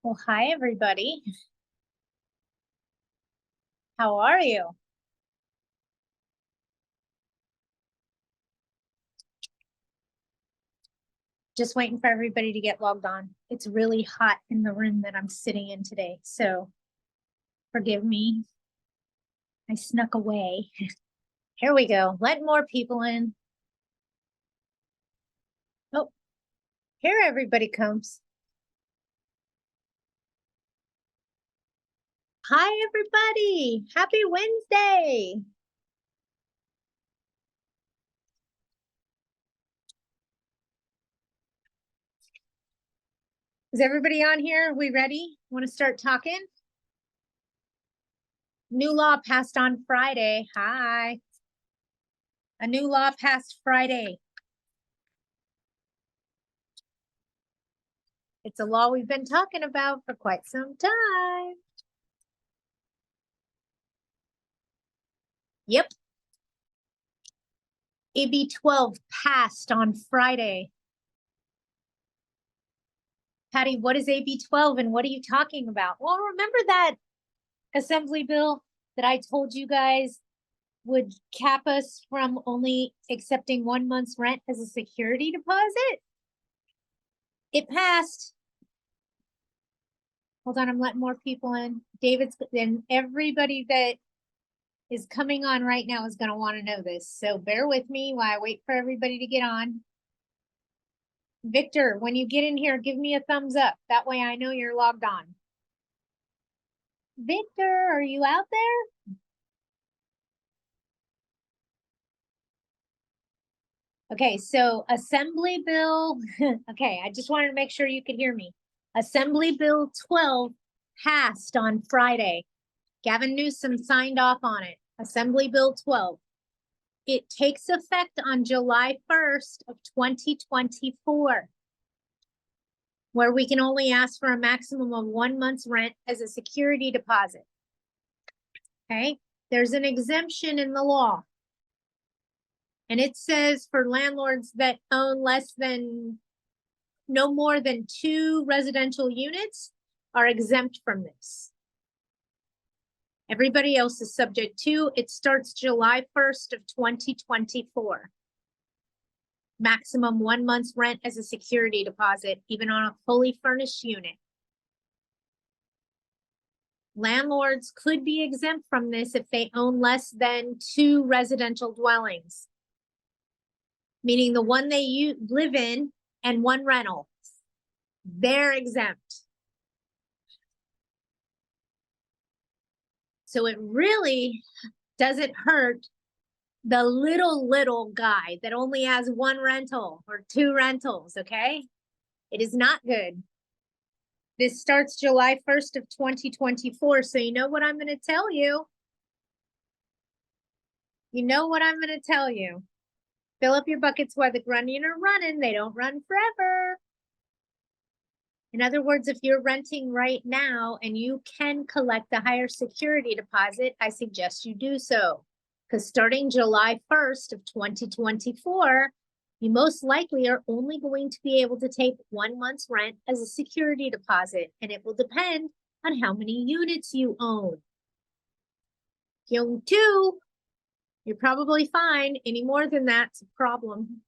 Well, hi, everybody. How are you? Just waiting for everybody to get logged on. It's really hot in the room that I'm sitting in today, so forgive me. I snuck away. Here we go. Let more people in. Oh, here everybody comes. Hi, everybody. Happy Wednesday. Is everybody on here? Are we ready? Want to start talking? New law passed on Friday. Hi. A new law passed Friday. It's a law we've been talking about for quite some time. Yep. AB 12 passed on Friday. Patty, what is AB 12 and what are you talking about? Well, remember that assembly bill that I told you guys would cap us from only accepting 1 month's rent as a security deposit? It passed. Hold on, I'm letting more people in. David's and everybody that is coming on right now is going to want to know this. So bear with me while I wait for everybody to get on. Victor, when you get in here, give me a thumbs up. That way I know you're logged on. Victor, are you out there? Okay, so Assembly Bill, okay, I just wanted to make sure you could hear me. Assembly Bill 12 passed on Friday. Gavin Newsom signed off on it. Assembly Bill 12. It takes effect on July 1st of 2024, where we can only ask for a maximum of 1 month's rent as a security deposit. Okay, there's an exemption in the law. And it says for landlords that own no more than 2 residential units are exempt from this. Everybody else is subject to. It starts July 1st of 2024. Maximum 1 month's rent as a security deposit, even on a fully furnished unit. Landlords could be exempt from this if they own less than 2 residential dwellings, meaning the one they live in and 1 rental. They're exempt. So it really doesn't hurt the little guy that only has 1 rental or 2 rentals, okay? It is not good. This starts July 1st of 2024, so you know what I'm going to tell you. You know what I'm going to tell you. Fill up your buckets while the grunion are running. They don't run forever. In other words, if you're renting right now and you can collect a higher security deposit, I suggest you do so. Because starting July 1st of 2024, you most likely are only going to be able to take 1 month's rent as a security deposit, and it will depend on how many units you own. If you own 2, you're probably fine. Any more than that's a problem.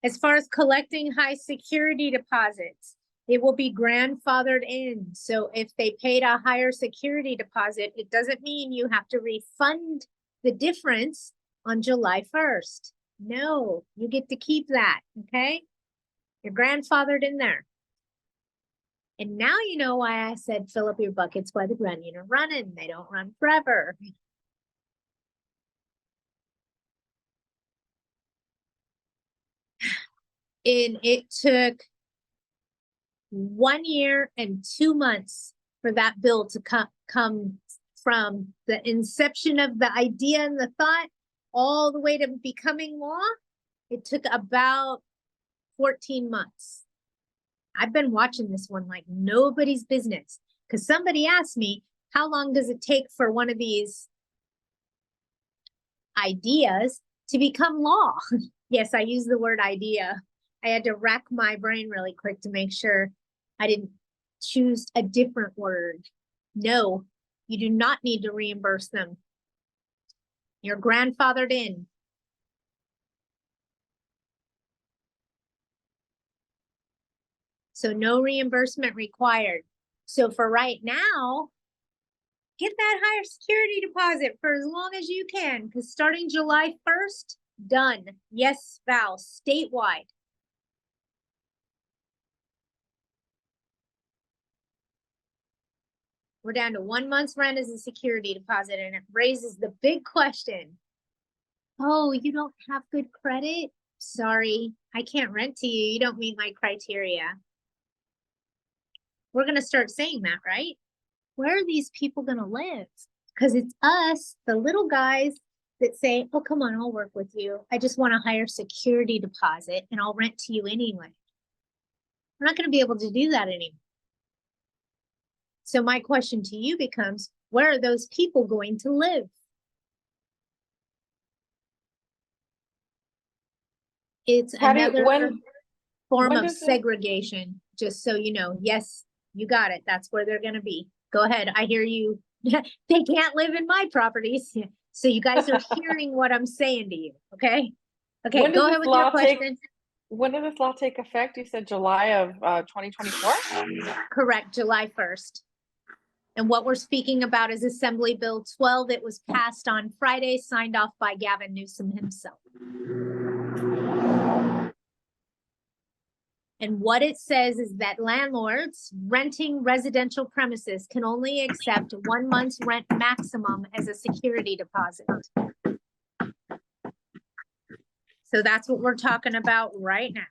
As far as collecting high security deposits, it will be grandfathered in. So if they paid a higher security deposit, it doesn't mean you have to refund the difference on July 1st. No, you get to keep that, okay? You're grandfathered in there. And now you know why I said fill up your buckets while the grunion are running. They don't run forever. And it took 1 year and 2 months for that bill to come from the inception of the idea and the thought all the way to becoming law. It took about 14 months. I've been watching this one like nobody's business, because somebody asked me, how long does it take for one of these ideas to become law? Yes, I use the word idea. I had to rack my brain really quick to make sure I didn't choose a different word. No, you do not need to reimburse them. You're grandfathered in. So no reimbursement required. So for right now, get that higher security deposit for as long as you can, because starting July 1st, done. Yes, Val, statewide. We're down to 1 month's rent as a security deposit, and it raises the big question. Oh, you don't have good credit? Sorry, I can't rent to you. You don't meet my criteria. We're going to start saying that, right? Where are these people going to live? Because it's us, the little guys, that say, oh, come on, I'll work with you. I just want a higher security deposit and I'll rent to you anyway. We're not going to be able to do that anymore. So my question to you becomes, where are those people going to live? It's Patty, another form when of does this, segregation, just so you know. Yes, you got it. That's where they're going to be. Go ahead. I hear you. They can't live in my properties. So you guys are hearing what I'm saying to you. Okay. Okay. when does Go ahead this with your law take, question. when does this law take effect? You said July of 2024? Correct. July 1st. And what we're speaking about is Assembly Bill 12. It was passed on Friday, signed off by Gavin Newsom himself. And what it says is that landlords renting residential premises can only accept 1 month's rent maximum as a security deposit. So that's what we're talking about right now.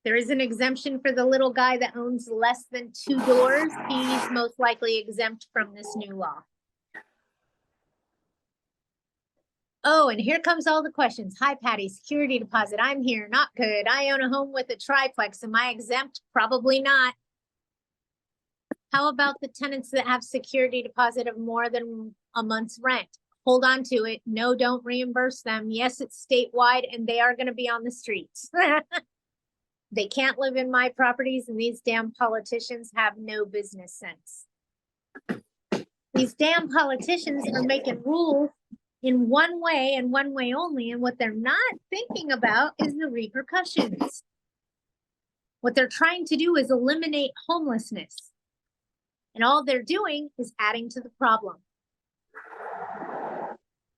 There is an exemption for the little guy that owns less than 2 doors. He's most likely exempt from this new law. Oh, and here comes all the questions. Hi, Patty, security deposit. I'm here. Not good. I own a home with a triplex. Am I exempt? Probably not. How about the tenants that have security deposit of more than a month's rent? Hold on to it. No, don't reimburse them. Yes, it's statewide and they are going to be on the streets. They can't live in my properties and these damn politicians have no business sense. These damn politicians are making rules in one way and one way only. And what they're not thinking about is the repercussions. What they're trying to do is eliminate homelessness. And all they're doing is adding to the problem.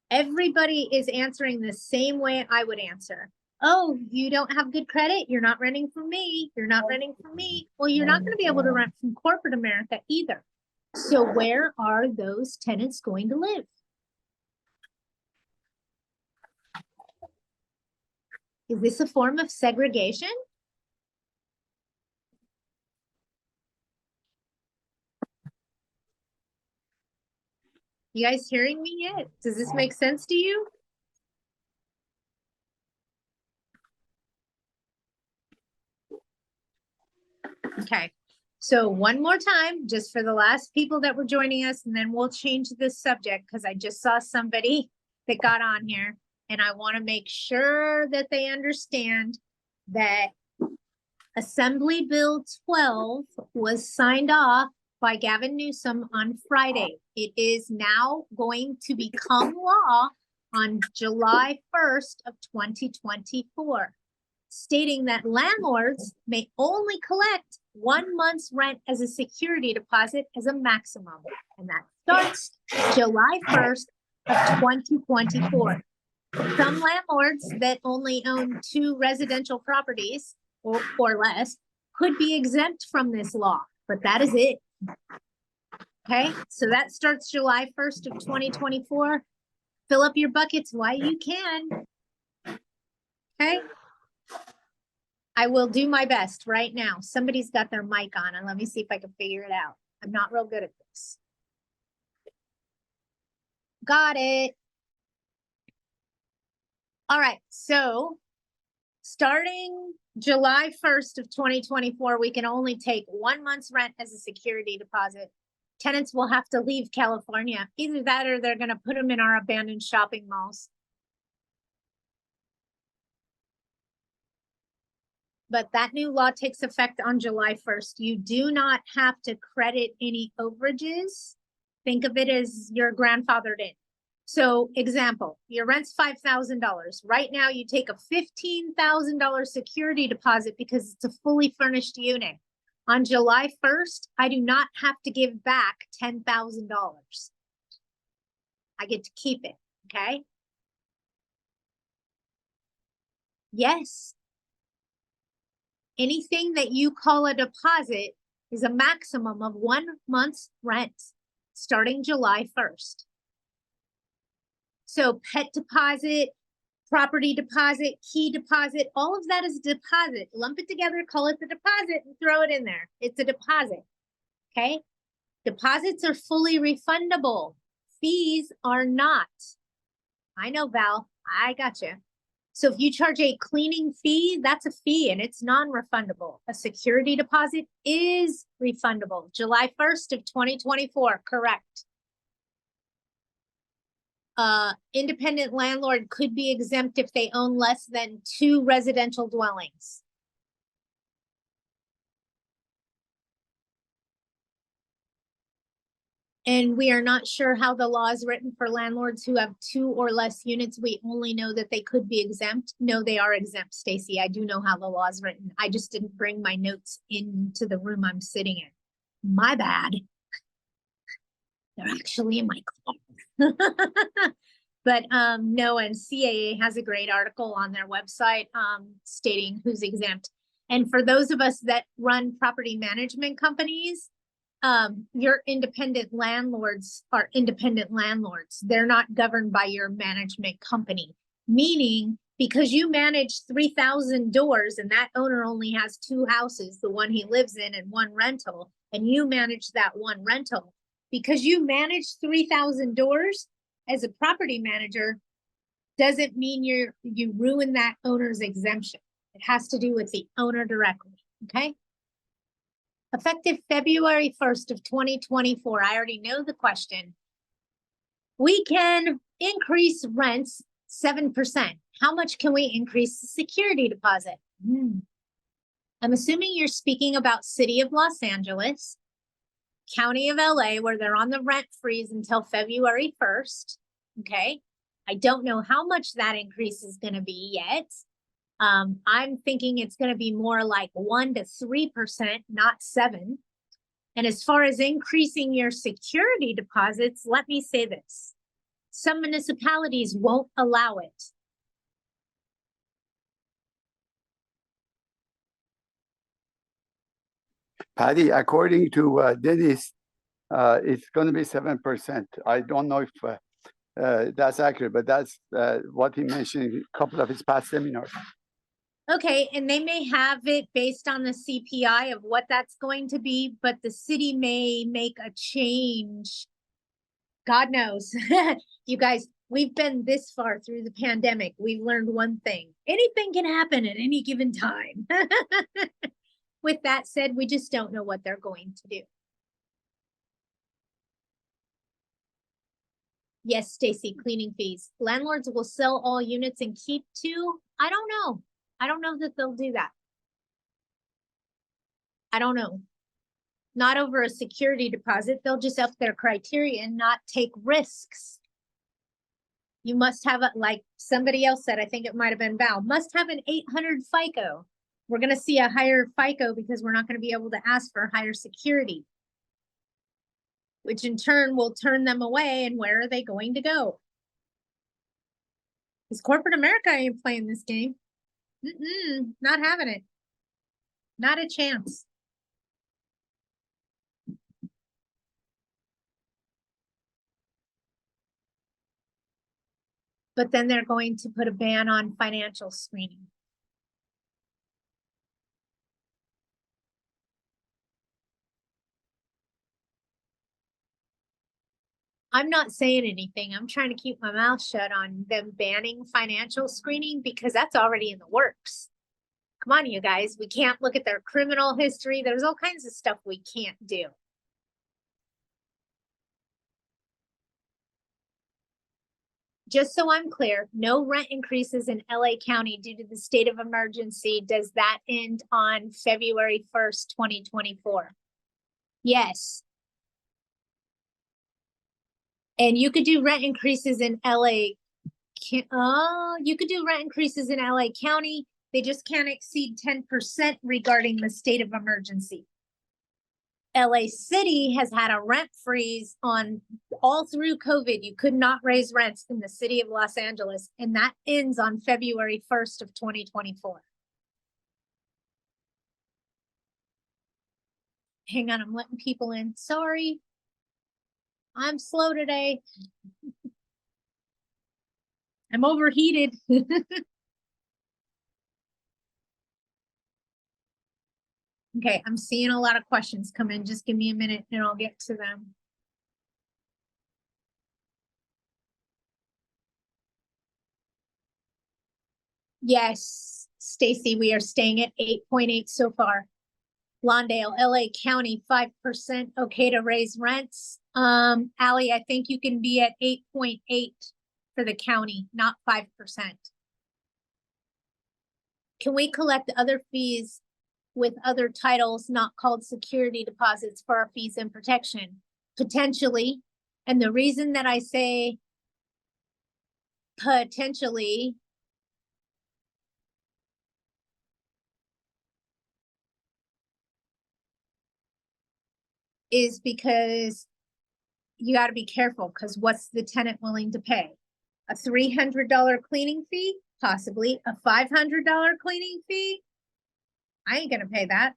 Everybody is answering the same way I would answer. Oh, you don't have good credit? You're not renting from me. You're not renting from me. Well, you're not going to be able to rent from corporate America either. So where are those tenants going to live? Is this a form of segregation? You guys hearing me yet? Does this make sense to you? Okay, so one more time, just for the last people that were joining us, and then we'll change this subject because I just saw somebody that got on here and I want to make sure that they understand that Assembly Bill 12 was signed off by Gavin Newsom on Friday. It is now going to become law on July 1st of 2024, stating that landlords may only collect 1 month's rent as a security deposit as a maximum. And that starts July 1st of 2024. Some landlords that only own 2 residential properties or less could be exempt from this law, but that is it. Okay, so that starts July 1st of 2024. Fill up your buckets while you can. Okay. I will do my best right now. Somebody's got their mic on and let me see if I can figure it out. I'm not real good at this. Got it. All right, so starting July 1st of 2024, we can only take 1 month's rent as a security deposit. Tenants will have to leave California. Either that or they're going to put them in our abandoned shopping malls. but that new law takes effect on July 1st. You do not have to credit any overages. Think of it as you're grandfathered in. So example, your rent's $5,000. Right now you take a $15,000 security deposit because it's a fully furnished unit. On July 1st, I do not have to give back $10,000. I get to keep it, okay? Yes. Anything that you call a deposit is a maximum of 1 month's rent starting July 1st. So pet deposit, property deposit, key deposit, all of that is a deposit. Lump it together, call it the deposit, and throw it in there. It's a deposit, okay? Deposits are fully refundable. Fees are not. I know, Val, I got you. So if you charge a cleaning fee, that's a fee and it's non-refundable. A security deposit is refundable. July 1st of 2024, correct. Independent landlord could be exempt if they own less than 2 residential dwellings. And we are not sure how the law is written for landlords who have 2 or less units. We only know that they could be exempt. No, they are exempt, Stacy. I do know how the law is written. I just didn't bring my notes into the room I'm sitting in. My bad. They're actually in my car. But no, and CAA has a great article on their website stating who's exempt. And for those of us that run property management companies, your independent landlords are independent landlords. They're not governed by your management company, meaning because you manage 3,000 doors and that owner only has 2 houses, the one he lives in and 1 rental, and you manage that 1 rental. Because you manage 3,000 doors as a property manager doesn't mean you ruin that owner's exemption. It has to do with the owner directly, okay? Effective February 1st of 2024, I already know the question. We can increase rents 7%. How much can we increase the security deposit? I'm assuming you're speaking about City of Los Angeles, County of LA, where they're on the rent freeze until February 1st, okay? I don't know how much that increase is gonna be yet. I'm thinking it's going to be more like 1 to 3%, not 7. And as far as increasing your security deposits, let me say this. Some municipalities won't allow it. Patty, according to Dennis, it's going to be 7%. I don't know if that's accurate, but that's what he mentioned in a couple of his past seminars. Okay, and they may have it based on the CPI of what that's going to be, but the city may make a change. God knows. You guys, we've been this far through the pandemic. We've learned one thing. Anything can happen at any given time. With that said, we just don't know what they're going to do. Yes, Stacy, cleaning fees. Landlords will sell all units and keep 2. I don't know. I don't know that they'll do that. I don't know. Not over a security deposit. They'll just up their criteria and not take risks. You must have a, like somebody else said, I think it might have been Val, must have an 800 FICO. We're going to see a higher FICO because we're not going to be able to ask for higher security, which in turn will turn them away. And where are they going to go? Because corporate America ain't playing this game. Not having it. Not a chance. But then they're going to put a ban on financial screening. I'm not saying anything. I'm trying to keep my mouth shut on them banning financial screening because that's already in the works. Come on, you guys. We can't look at their criminal history. There's all kinds of stuff we can't do. just so I'm clear, no rent increases in LA County due to the state of emergency. Does that end on February 1st, 2024? Yes. And you could do rent increases in LA. You could do rent increases in LA County. They just can't exceed 10% regarding the state of emergency. LA City has had a rent freeze on all through COVID. You could not raise rents in the city of Los Angeles, and that ends on February 1st of 2024. Hang on, I'm letting people in. Sorry. I'm slow today. I'm overheated. Okay, I'm seeing a lot of questions come in. Just give me a minute and I'll get to them. Yes, Stacy, we are staying at 8.8 so far. Lawndale, LA County, 5% okay to raise rents. Allie, I think you can be at 8.8 for the county, not 5%. Can we collect other fees with other titles not called security deposits for our fees and protection? Potentially. And the reason that I say potentially is because you got to be careful, because what's the tenant willing to pay? A $300 cleaning fee? Possibly. A $500 cleaning fee? I ain't gonna pay that.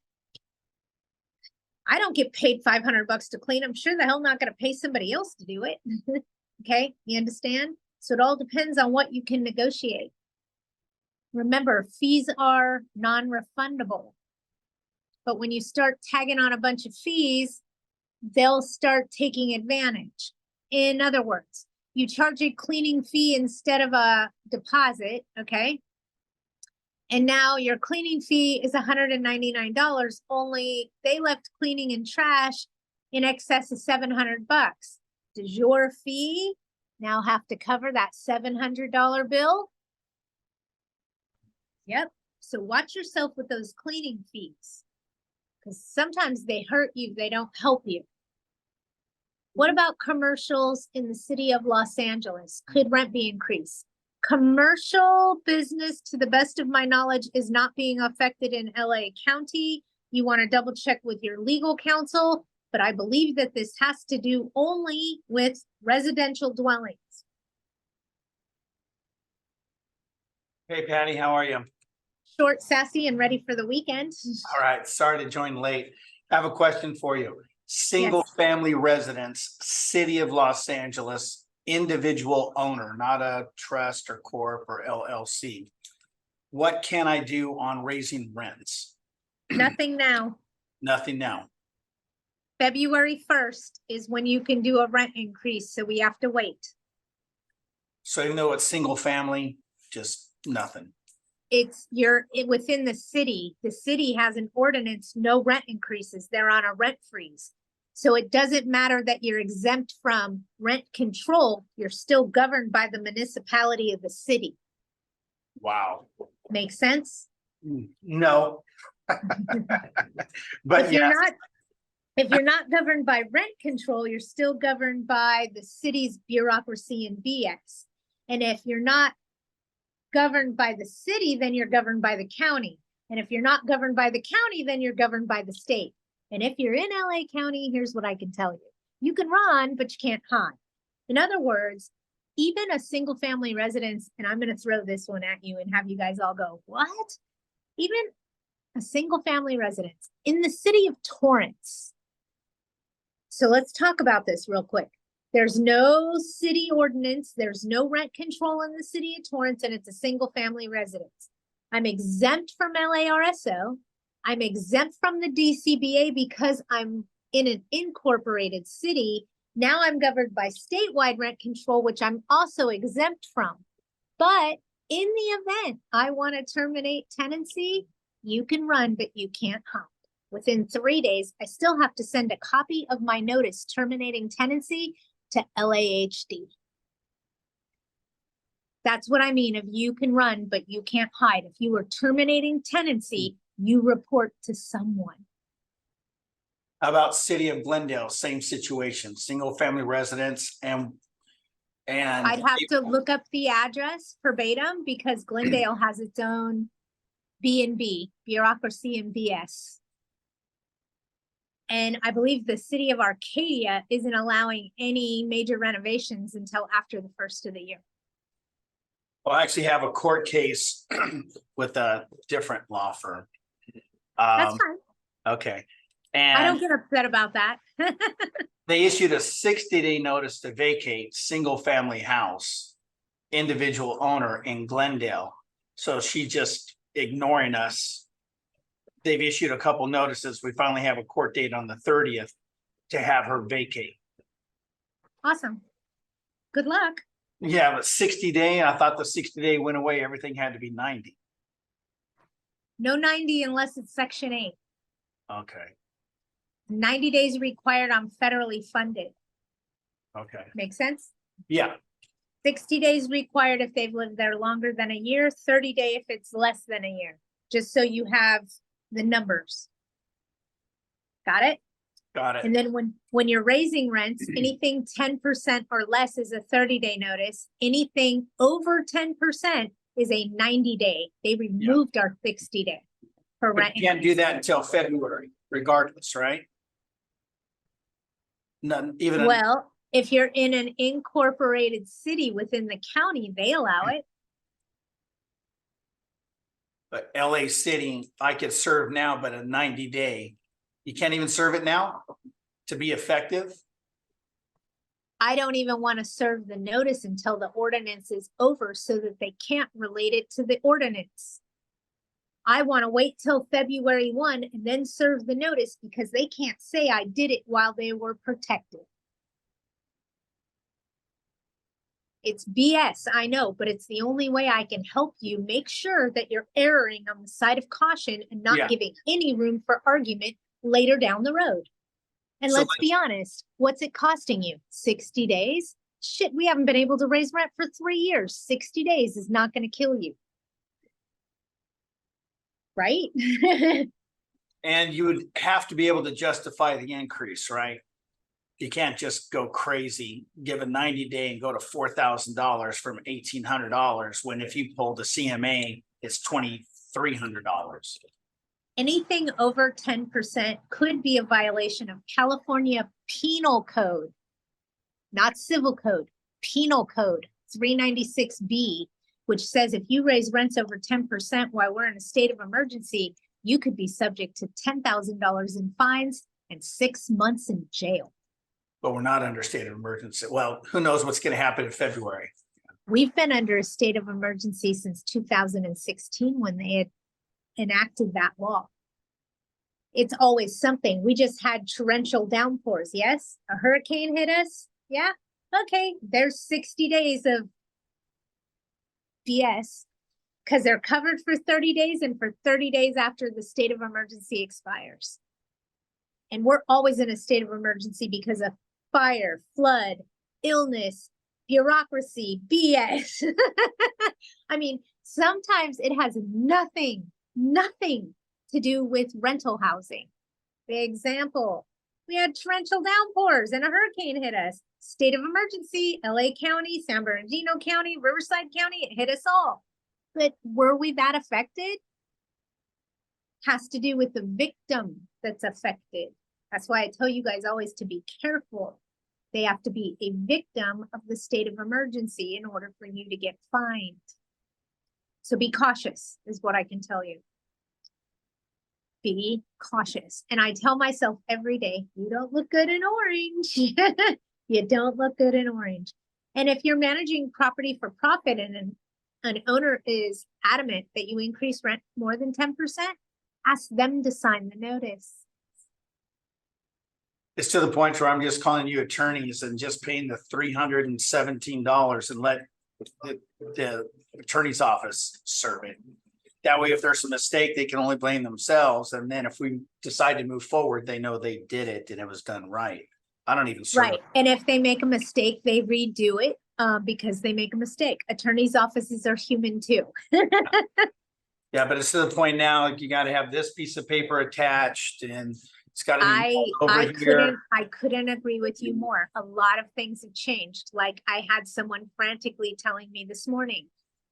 I don't get paid $500 to clean. I'm sure the hell not gonna pay somebody else to do it. Okay, you understand? So it all depends on what you can negotiate. Remember, fees are non-refundable. But when you start tagging on a bunch of fees, they'll start taking advantage. In other words, you charge a cleaning fee instead of a deposit, okay? And now your cleaning fee is $199, only they left cleaning and trash in excess of $700. Does your fee now have to cover that $700 bill? Yep. So watch yourself with those cleaning fees, because sometimes they hurt you, they don't help you. What about commercials in the city of Los Angeles? Could rent be increased? Commercial business, to the best of my knowledge, is not being affected in LA County. You want to double check with your legal counsel, but I believe that this has to do only with residential dwellings. Hey Patty, how are you? Short, sassy, and ready for the weekend. All right, sorry to join late. I have a question for you. Single family residence, city of Los Angeles, individual owner, not a trust or corp or LLC. What can I do on raising rents? Nothing now. Nothing now. February 1st is when you can do a rent increase, so we have to wait. So even though it's single family, just nothing. It's within the city. The city has an ordinance, no rent increases. They're on a rent freeze. So it doesn't matter that you're exempt from rent control. You're still governed by the municipality of the city. Wow. Make sense? No. But if you're not governed by rent control, you're still governed by the city's bureaucracy and BS. And if you're not governed by the city, then you're governed by the county. And if you're not governed by the county, then you're governed by the state. And if you're in LA County, here's what I can tell you. You can run, but you can't hide. In other words, even a single family residence, and I'm going to throw this one at you and have you guys all go, what? Even a single family residence in the city of Torrance. So let's talk about this real quick. There's no city ordinance. There's no rent control in the city of Torrance, and it's a single family residence. I'm exempt from LARSO. I'm exempt from the DCBA because I'm in an incorporated city. Now I'm governed by statewide rent control, which I'm also exempt from. But in the event I want to terminate tenancy, you can run, but you can't hide. Within 3 days, I still have to send a copy of my notice terminating tenancy to LAHD. That's what I mean. If you can run, but you can't hide. If you are terminating tenancy, you report to someone. How about City of Glendale, same situation, single family residence and. I'd have to look up the address verbatim because Glendale has its own B&B, bureaucracy and BS. And I believe the city of Arcadia isn't allowing any major renovations until after the first of the year. Well, I actually have a court case with a different law firm. That's fine. Okay. I don't And get upset about that. they issued a 60-day notice to vacate single family house, individual owner in Glendale. So she just ignoring us. They've issued a couple notices. We finally have a court date on the 30th to have her vacate. Awesome. Good luck. Yeah, but 60-day, I thought the 60-day went away. Everything had to be 90. No 90 unless it's Section 8. Okay, 90 days required on federally funded. okay. Make sense? Yeah, 60 days required if they've lived there longer than a year, 30 day if it's less than a year, just so you have the numbers. Got it? got it. And then when you're raising rents, anything 10% or less is a 30-day notice. Anything over 10% is a 90-day. They removed our 60-day for But rent. you can't do increase. that until February, regardless, right? None, even. Well, if you're in an incorporated city within the county, they allow it. But LA City, I could serve now, but a 90-day, you can't even serve it now to be effective? I don't even want to serve the notice until the ordinance is over so that they can't relate it to the ordinance. I want to wait till February 1 and then serve the notice because they can't say I did it while they were protected. It's BS, I know, but it's the only way I can help you make sure that you're erring on the side of caution and not Yeah. giving any room for argument later down the road. And So let's be honest, what's it costing you? 60 days? Shit, we haven't been able to raise rent for 3 years. 60 days is not going to kill you. Right? And you would have to be able to justify the increase, right? You can't just go crazy, give a 90-day and go to $4,000 from $1,800 when if you pull the CMA, it's $2,300. Anything over 10% could be a violation of California Penal Code, not Civil Code, Penal Code 396B, which says if you raise rents over 10% while we're in a state of emergency, you could be subject to $10,000 in fines and 6 months in jail. But we're not under state of emergency. Well, who knows what's going to happen in February? We've been under a state of emergency since 2016 when they had enacted that law. It's always something. We just had torrential downpours. Yes. A hurricane hit us. Yeah. Okay. There's 60 days of BS because they're covered for 30 days and for 30 days after the state of emergency expires. And we're always in a state of emergency because of fire, flood, illness, bureaucracy, BS. I mean, sometimes it has nothing to do with rental housing. The example, we had torrential downpours and a hurricane hit us. State of emergency, LA County, San Bernardino County, Riverside County, it hit us all. But were we that affected? Has to do with the victim that's affected. That's why I tell you guys always to be careful. They have to be a victim of the state of emergency in order for you to get fined. So be cautious is what I can tell you. Be cautious. And I tell myself every day, you don't look good in orange. You don't look good in orange. And if you're managing property for profit and an owner is adamant that you increase rent more than 10%, ask them to sign the notice. It's to the point where I'm just calling you attorneys and just paying the $317 and let the attorney's office serve it. That way, if there's a mistake, they can only blame themselves. And then if we decide to move forward, they know they did it and it was done right. I don't even serve Right. And if they make a mistake, they redo it because they make a mistake. Attorneys' offices are human too. Yeah, but it's to the point now, like you gotta have this piece of paper attached and it's gotta be over here. I couldn't agree with you more. A lot of things have changed. Like I had someone frantically telling me this morning,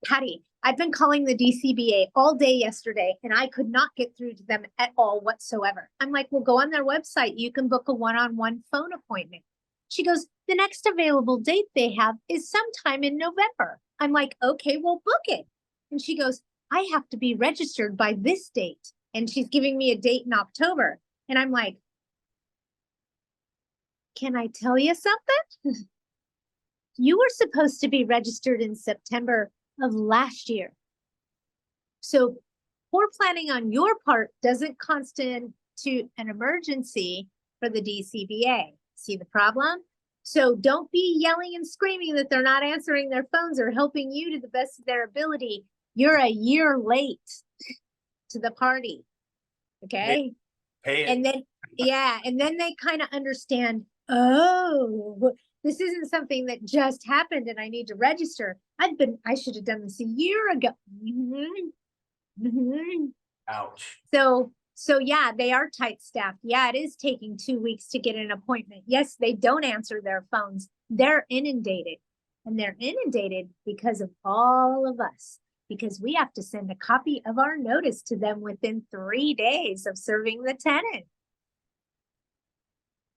Patty, I've been calling the DCBA all day yesterday and I could not get through to them at all whatsoever. I'm like, well, go on their website. You can book a one-on-one phone appointment. She goes, the next available date they have is sometime in November. I'm like, okay, well, book it. And she goes, I have to be registered by this date. And she's giving me a date in October. And I'm like, can I tell you something? You were supposed to be registered in September of last year. So poor planning on your part doesn't constitute an emergency for the DCBA. See the problem? So don't be yelling and screaming that they're not answering their phones or helping you to the best of their ability. You're a year late to the party. Okay. Pay it. And then, yeah, and then they kind of understand, oh, this isn't something that just happened and I need to register. I should have done this a year ago. Ouch. So yeah, they are tight staffed. Yeah, it is taking 2 weeks to get an appointment. Yes, they don't answer their phones. They're inundated, and they're inundated because of all of us, because we have to send a copy of our notice to them within 3 days of serving the tenant.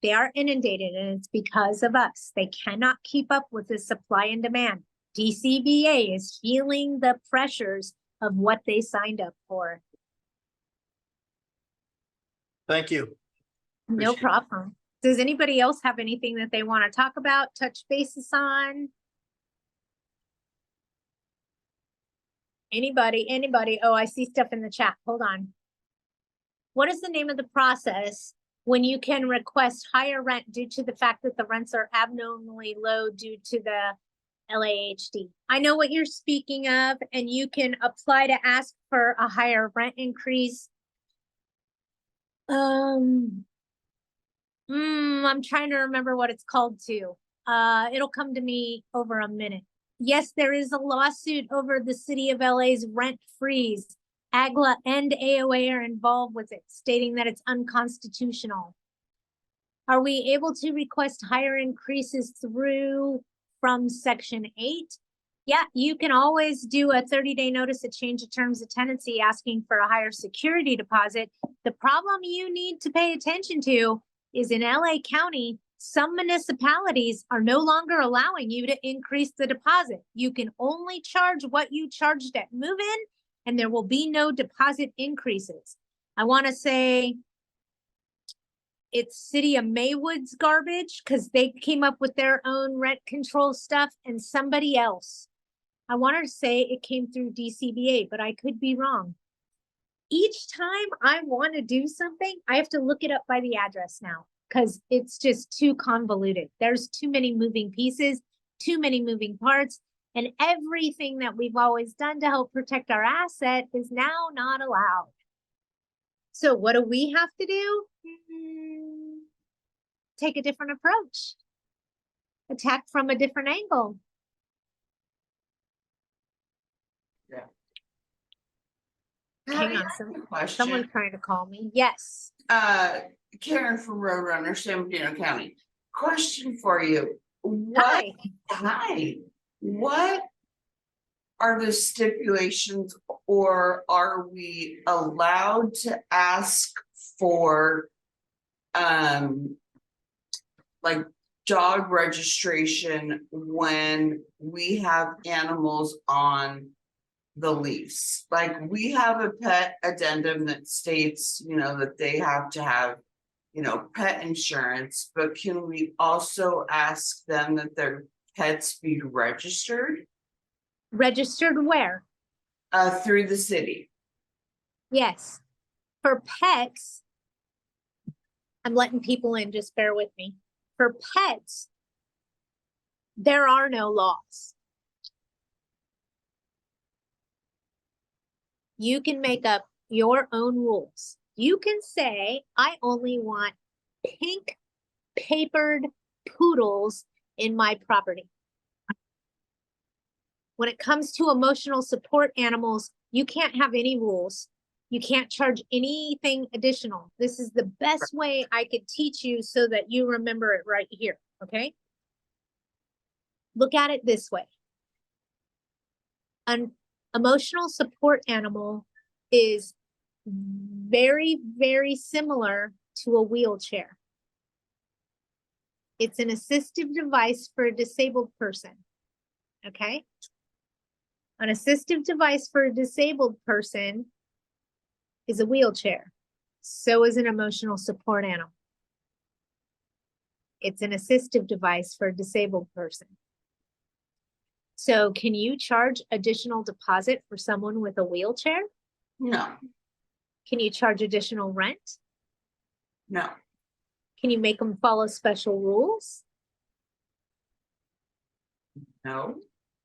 They are inundated and it's because of us. They cannot keep up with the supply and demand. DCBA is feeling the pressures of what they signed up for. Thank you. No Appreciate it. problem. Does anybody else have anything that they want to talk about, touch bases on? Anybody? Oh, I see stuff in the chat. Hold on. What is the name of the process when you can request higher rent due to the fact that the rents are abnormally low due to the LAHD? I know what you're speaking of, and you can apply to ask for a higher rent increase. I'm trying to remember what it's called too. It'll come to me over a minute. Yes, there is a lawsuit over the city of LA's rent freeze. AGLA and AOA are involved with it, stating that it's unconstitutional. Are we able to request higher increases from Section 8? Yeah, you can always do a 30-day notice of change of terms of tenancy asking for a higher security deposit. The problem you need to pay attention to is in LA County, some municipalities are no longer allowing you to increase the deposit. You can only charge what you charged at move-in, and there will be no deposit increases. I want to say it's City of Maywood's garbage because they came up with their own rent control stuff, and somebody else. I want to say it came through DCBA, but I could be wrong. Each time I want to do something, I have to look it up by the address now because it's just too convoluted. There's too many moving pieces, too many moving parts, and everything that we've always done to help protect our asset is now not allowed. So what do we have to do? Take a different approach. Attack from a different angle. Hang on, someone's trying to call me. Yes. Karen from Roadrunner, San Bernardino County. Question for you. Hi. What are the stipulations, or are we allowed to ask for like dog registration when we have animals on the lease? Like, we have a pet addendum that states, that they have to have, pet insurance, but can we also ask them that their pets be registered? Registered where? Through the city. Yes. For pets, I'm letting people in, just bear with me. For pets, there are no laws. You can make up your own rules. You can say, I only want pink papered poodles in my property. When it comes to emotional support animals, you can't have any rules. You can't charge anything additional. This is the best way I could teach you so that you remember it right here, okay? Look at it this way. An emotional support animal is very, very similar to a wheelchair. It's an assistive device for a disabled person, okay? An assistive device for a disabled person is a wheelchair. So is an emotional support animal. It's an assistive device for a disabled person. So can you charge additional deposit for someone with a wheelchair? No, Can you charge additional rent? no, Can you make them follow special rules? no,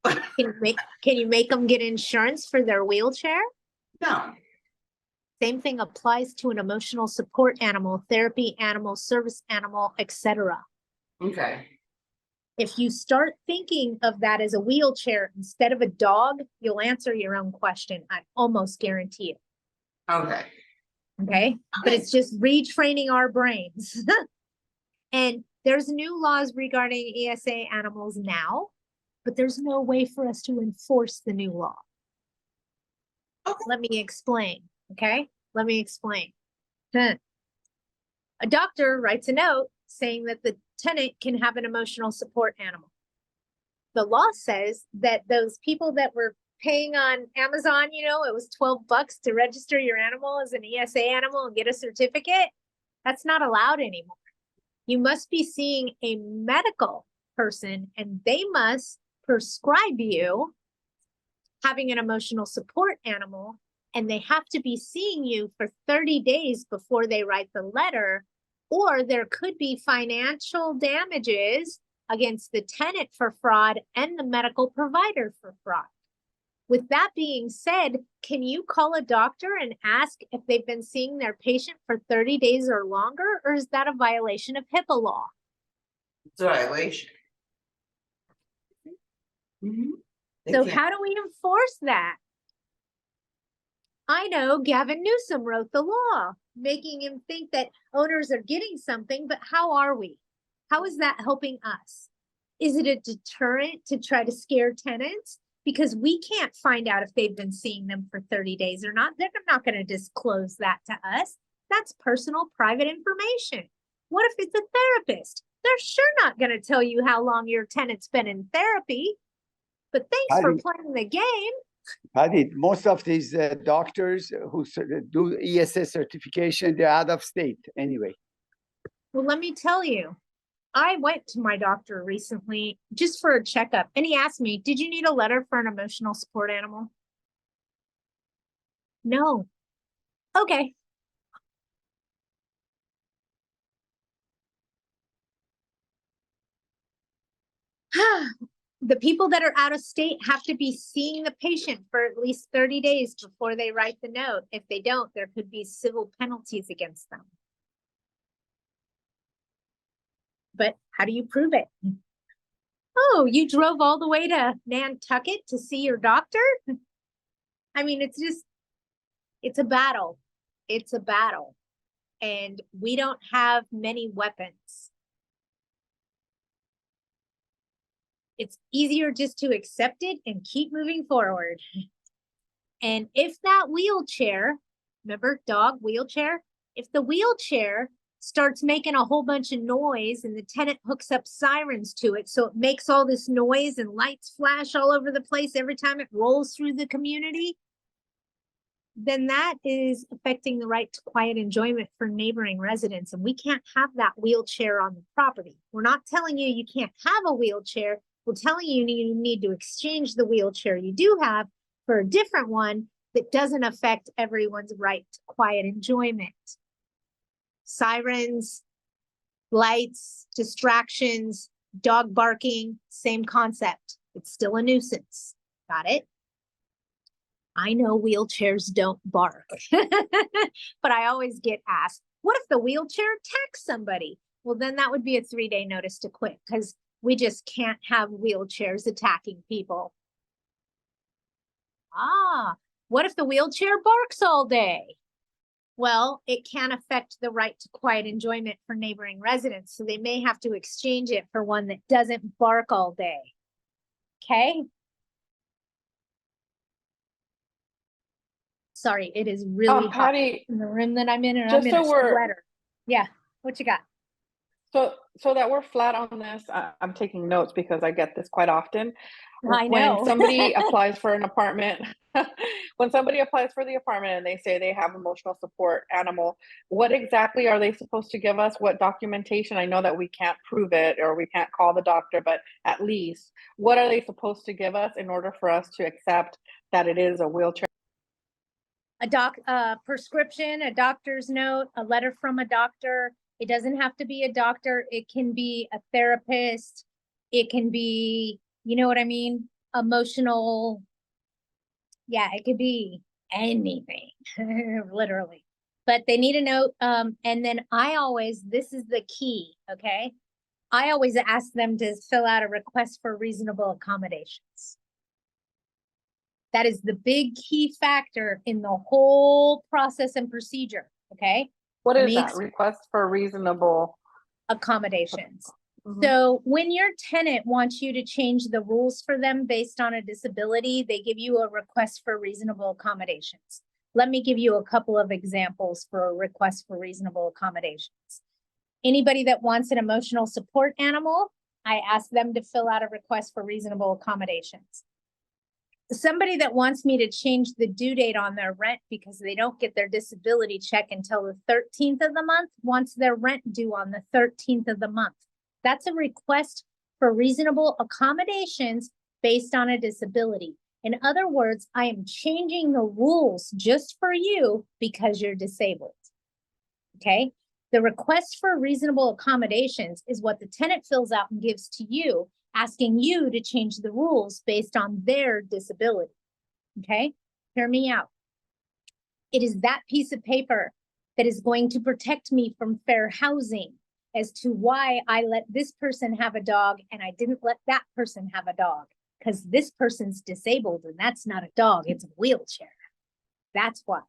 Can you make them get insurance for their wheelchair? no. Same thing applies to an emotional support animal, therapy animal, service animal, etc. Okay, If you start thinking of that as a wheelchair instead of a dog, you'll answer your own question. I almost guarantee it. okay. Okay. But it's just retraining our brains. And there's new laws regarding ESA animals now, but there's no way for us to enforce the new law. Okay. Let me explain. Okay. Let me explain. A doctor writes a note saying that the tenant can have an emotional support animal. The law says that those people that were paying on Amazon, you know, it was $12 to register your animal as an ESA animal and get a certificate. That's not allowed anymore. You must be seeing a medical person and they must prescribe you having an emotional support animal, and they have to be seeing you for 30 days before they write the letter, or there could be financial damages against the tenant for fraud and the medical provider for fraud. With that being said, can you call a doctor and ask if they've been seeing their patient for 30 days or longer, or is that a violation of HIPAA law? It's a violation. Mhm. They So can't- how do we enforce that? I know Gavin Newsom wrote the law, making him think that owners are getting something, but how are we? How is that helping us? Is it a deterrent to try to scare tenants? Because we can't find out if they've been seeing them for 30 days or not. They're not going to disclose that to us. That's personal, private information. What if it's a therapist? They're sure not going to tell you how long your tenant's been in therapy. But thanks for playing the game. Patty, most of these doctors who do ESS certification, they're out of state anyway. Well, let me tell you, I went to my doctor recently just for a checkup, and he asked me, did you need a letter for an emotional support animal? No. Okay. The people that are out of state have to be seeing the patient for at least 30 days before they write the note. If they don't, there could be civil penalties against them. But how do you prove it? Oh, you drove all the way to Nantucket to see your doctor? I mean, it's a battle. It's a battle. And we don't have many weapons. It's easier just to accept it and keep moving forward. And if that wheelchair, remember dog wheelchair? If the wheelchair starts making a whole bunch of noise and the tenant hooks up sirens to it, so it makes all this noise and lights flash all over the place every time it rolls through the community, then that is affecting the right to quiet enjoyment for neighboring residents. And we can't have that wheelchair on the property. We're not telling you you can't have a wheelchair. We're telling you you need to exchange the wheelchair you do have for a different one that doesn't affect everyone's right to quiet enjoyment. Sirens, lights, distractions, dog barking, same concept. It's still a nuisance. Got it? I know wheelchairs don't bark, but I always get asked, what if the wheelchair attacks somebody? Well, then that would be a 3-day notice to quit, because we just can't have wheelchairs attacking people. Ah, what if the wheelchair barks all day? Well, it can affect the right to quiet enjoyment for neighboring residents, so they may have to exchange it for one that doesn't bark all day. Okay? Sorry, it is really hot Patty, in the room that I'm in, and I'm just in a so we're- sweater. Yeah, what you got? so that we're flat on this, I'm taking notes because I get this quite often. I When know. somebody applies for an apartment, when somebody applies for the apartment and they say they have emotional support animal, what exactly are they supposed to give us? What documentation? I know that we can't prove it or we can't call the doctor, but at least what are they supposed to give us in order for us to accept that it is a wheelchair? A prescription, a doctor's note, a letter from a doctor. It doesn't have to be a doctor. It can be a therapist. It can be, you know what I mean? Emotional. Yeah, it could be anything, literally. But they need a note. And then this is the key, okay? I always ask them to fill out a request for reasonable accommodations. That is the big key factor in the whole process and procedure, okay? What Let is me that? Request for reasonable. Accommodations. Mhm. So when your tenant wants you to change the rules for them based on a disability, they give you a request for reasonable accommodations. Let me give you a couple of examples for a request for reasonable accommodations. Anybody that wants an emotional support animal, I ask them to fill out a request for reasonable accommodations. Somebody that wants me to change the due date on their rent because they don't get their disability check until the 13th of the month wants their rent due on the 13th of the month. That's a request for reasonable accommodations based on a disability. In other words, I am changing the rules just for you because you're disabled. Okay? The request for reasonable accommodations is what the tenant fills out and gives to you, asking you to change the rules based on their disability. Okay? Hear me out. It is that piece of paper that is going to protect me from fair housing as to why I let this person have a dog and I didn't let that person have a dog, because this person's disabled and that's not a dog, it's a wheelchair. That's why.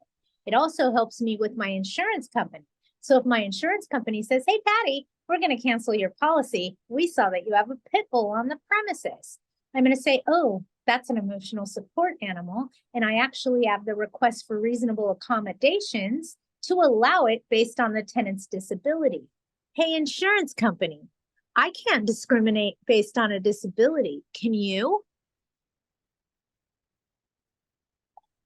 It also helps me with my insurance company. So if my insurance company says, hey, Patty, we're going to cancel your policy. We saw that you have a pit bull on the premises. I'm going to say, oh, that's an emotional support animal. And I actually have the request for reasonable accommodations to allow it based on the tenant's disability. Hey, insurance company, I can't discriminate based on a disability. Can you?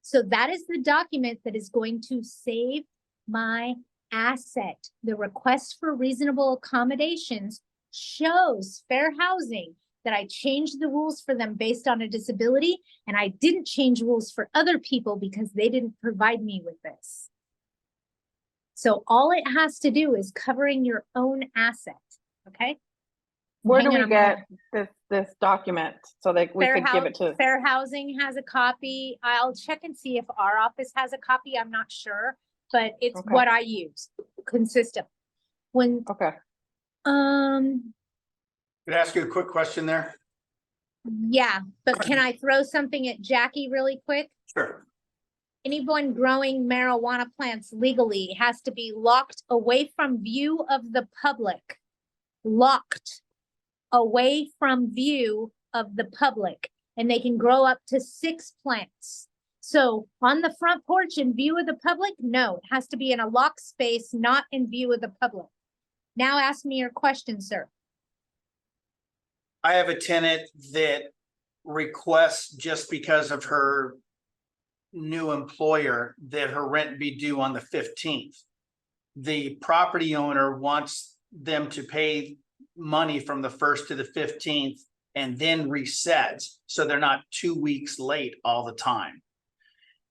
So that is the document that is going to save my asset. The request for reasonable accommodations shows fair housing that I changed the rules for them based on a disability, and I didn't change rules for other people because they didn't provide me with this. So all it has to do is covering your own asset, okay? Where Hang do on, we I'm get gonna- this document so that we could give it to? Fair Housing has a copy. I'll check and see if our office has a copy. I'm not sure, but it's Okay. what I use consistently. When, Okay. Could I ask you a quick question there? yeah, but can I throw something at Jackie really quick? Sure. Anyone growing marijuana plants legally has to be locked away from view of the public. Locked away from view of the public, and they can grow up to 6 plants. So on the front porch in view of the public, no, it has to be in a locked space, not in view of the public. Now ask me your question, sir. I have a tenant that requests, just because of her new employer, that her rent be due on the 15th. The property owner wants them to pay money from the 1st to the 15th and then reset, so they're not 2 weeks late all the time.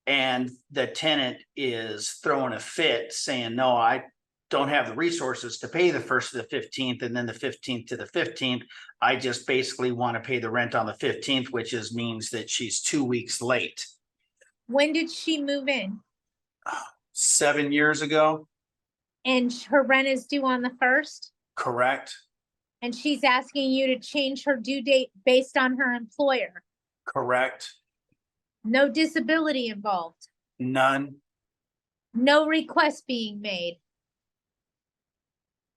And the tenant is throwing a fit saying, no, I don't have the resources to pay the 1st to the 15th and then the 15th to the 15th. I just basically want to pay the rent on the 15th, which means that she's 2 weeks late. When did she move in? 7 years ago, And her rent is due on the 1st? correct? And she's asking you to change her due date based on her employer. Correct. No disability involved. None. No request being made.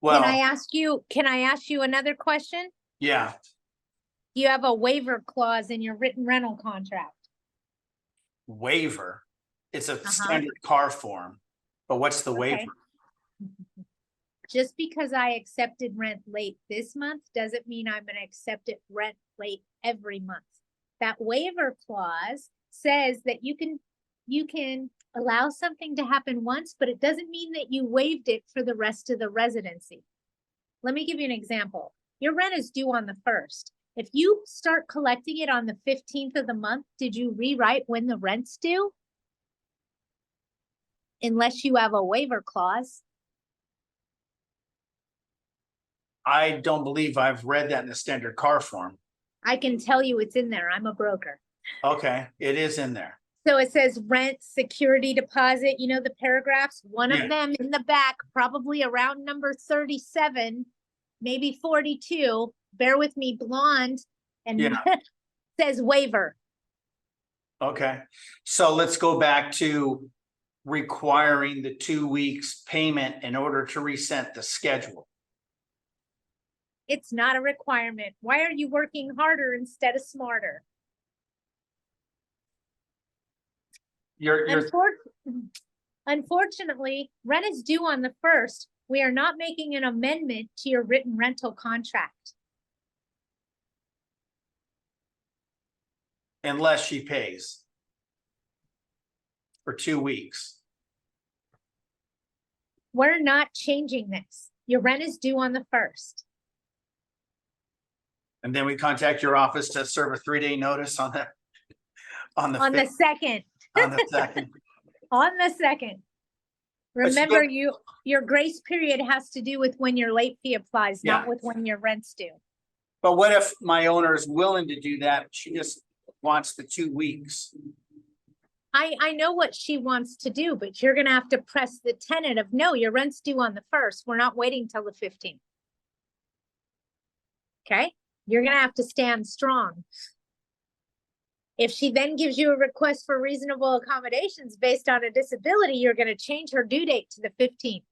Can I Well, ask you another question? yeah, Do you have a waiver clause in your written rental contract? waiver. It's a standard car form, but what's the Okay. waiver? Just because I accepted rent late this month doesn't mean I'm gonna accept it rent late every month. That waiver clause says that you can allow something to happen once, but it doesn't mean that you waived it for the rest of the residency. Let me give you an example. Your rent is due on the 1st. If you start collecting it on the 15th of the month, did you rewrite when the rent's due? Unless you have a waiver clause. I don't believe I've read that in the standard car form. I can tell you it's in there. I'm a broker. Okay, it is in there. So it says rent, security deposit, you know, the paragraphs, one Yeah. of them in the back, probably around number 37, maybe 42, bear with me, blonde, and Yeah. says waiver. Okay, so let's go back to requiring the 2 weeks payment in order to reset the schedule. It's not a requirement. Why are you working harder instead of smarter? You're Unfortunately, rent is due on the 1st. We are not making an amendment to your written rental contract. unless she pays for 2 weeks. We're not changing this. Your rent is due on the 1st. And then we contact your office to serve a 3-day notice on the On the 5th, 2nd. on the 2nd. On the 2nd. But you Remember, don't- your grace period has to do with when your late fee applies, not Yeah. with when your rent's due. But what if my owner is willing to do that? She just wants the 2 weeks. I know what she wants to do, but you're gonna have to press the tenet of, no, your rent's due on the 1st. We're not waiting till the 15th. Okay? You're gonna have to stand strong. If she then gives you a request for reasonable accommodations based on a disability, you're gonna change her due date to the 15th.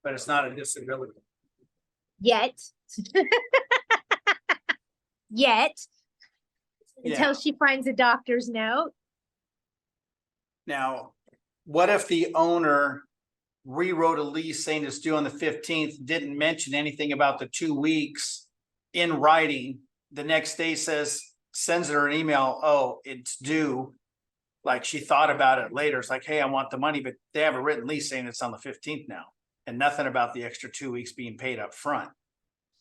But it's not a disability. Yet. Yet. Until Yeah. she finds a doctor's note. Now, what if the owner rewrote a lease saying it's due on the 15th, didn't mention anything about the 2 weeks in writing, the next day sends her an email, oh, it's due. Like she thought about it later. It's like, hey, I want the money, but they have a written lease saying it's on the 15th now. And nothing about the extra 2 weeks being paid up front.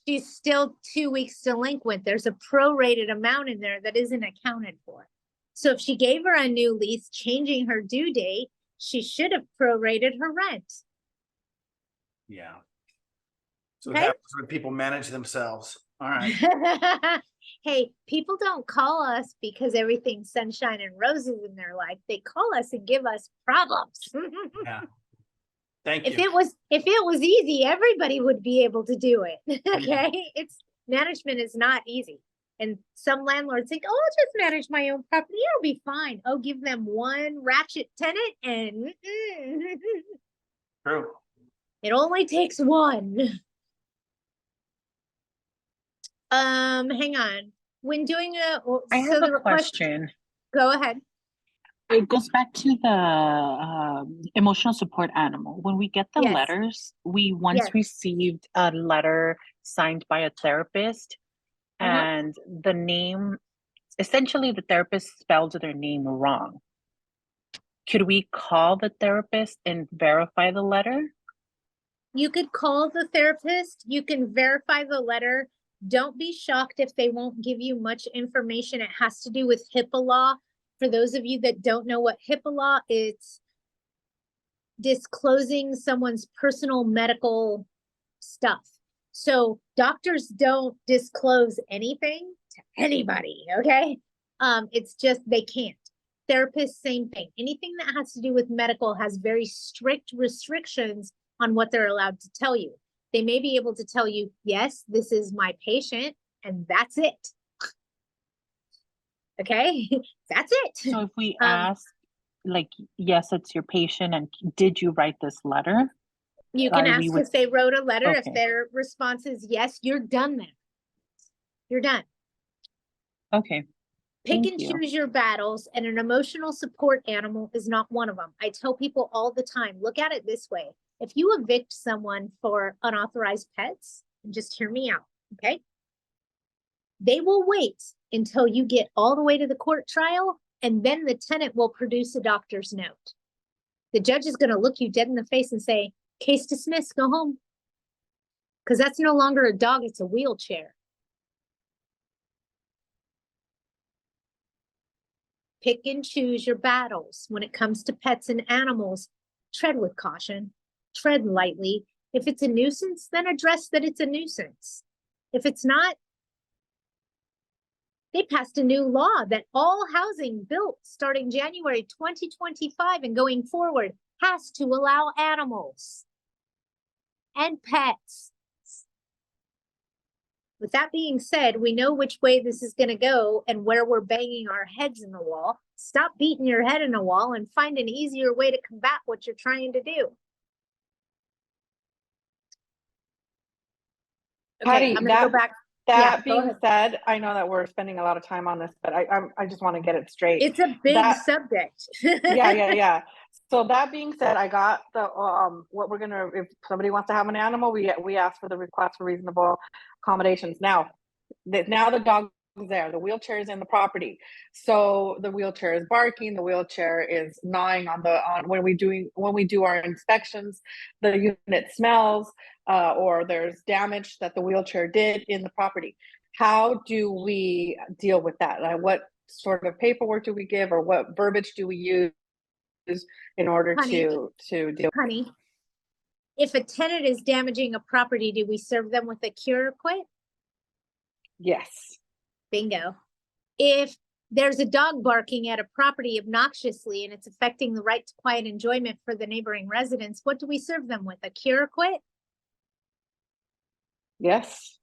She's still 2 weeks delinquent. There's a prorated amount in there that isn't accounted for. So if she gave her a new lease, changing her due date, she should have prorated her rent. Yeah. So Okay. it happens when people manage themselves. All right. Hey, people don't call us because everything's sunshine and roses in their life. They call us and give us problems. Yeah. Thank If you. it was easy, everybody would be able to do it. Okay? It's management is not easy. And some landlords think, oh, I'll just manage my own property. It'll be fine. Oh, give them one ratchet tenant and True. it only takes one. Hang on. When doing I have a question. Go ahead. It goes back to the emotional support animal. When we get the Yes. letters, we once Yes. received a letter signed by a therapist, Uh-huh. and the name, essentially, the therapist spelled their name wrong. Could we call the therapist and verify the letter? You could call the therapist. You can verify the letter. Don't be shocked if they won't give you much information. It has to do with HIPAA law. For those of you that don't know what HIPAA law is, it's disclosing someone's personal medical stuff. So doctors don't disclose anything to anybody, okay? It's just they can't. Therapists, same thing. Anything that has to do with medical has very strict restrictions on what they're allowed to tell you. They may be able to tell you, yes, this is my patient, and that's it. Okay, that's it. So if we Um, ask, like, yes, it's your patient, and did you write this letter? You can we ask would- if they wrote a letter. If Okay. their response is yes, you're done then. You're done. Okay, Pick Thank and you. choose your battles, and an emotional support animal is not one of them. I tell people all the time, look at it this way. If you evict someone for unauthorized pets, and just hear me out, okay? They will wait until you get all the way to the court trial, and then the tenant will produce a doctor's note. The judge is going to look you dead in the face and say, case dismissed, go home. Because that's no longer a dog, it's a wheelchair. Pick and choose your battles. When it comes to pets and animals, tread with caution, tread lightly. If it's a nuisance, then address that it's a nuisance. If it's not, they passed a new law that all housing built starting January 2025 and going forward has to allow animals and pets. With that being said, we know which way this is going to go and where we're banging our heads in the wall. Stop beating your head in a wall and find an easier way to combat what you're trying to do. Okay, Patty, I'm going to go back. That Yeah, go being ahead. said, I know that we're spending a lot of time on this, but I just want to get it straight. It's a big That- subject. Yeah. So that being said, I got the what we're gonna, if somebody wants to have an animal, we ask for the request for reasonable accommodations. Now the dog is there, the wheelchair is in the property, so the wheelchair is barking, the wheelchair is gnawing on when we do our inspections, the unit smells, or there's damage that the wheelchair did in the property. How do we deal with that? What sort of paperwork do we give, or what verbiage do we use in order Honey. to deal? Honey, if a tenant is damaging a property, do we serve them with a cure or quit? Yes. Bingo. If there's a dog barking at a property obnoxiously and it's affecting the right to quiet enjoyment for the neighboring residents, what do we serve them with? A cure or quit? Yes.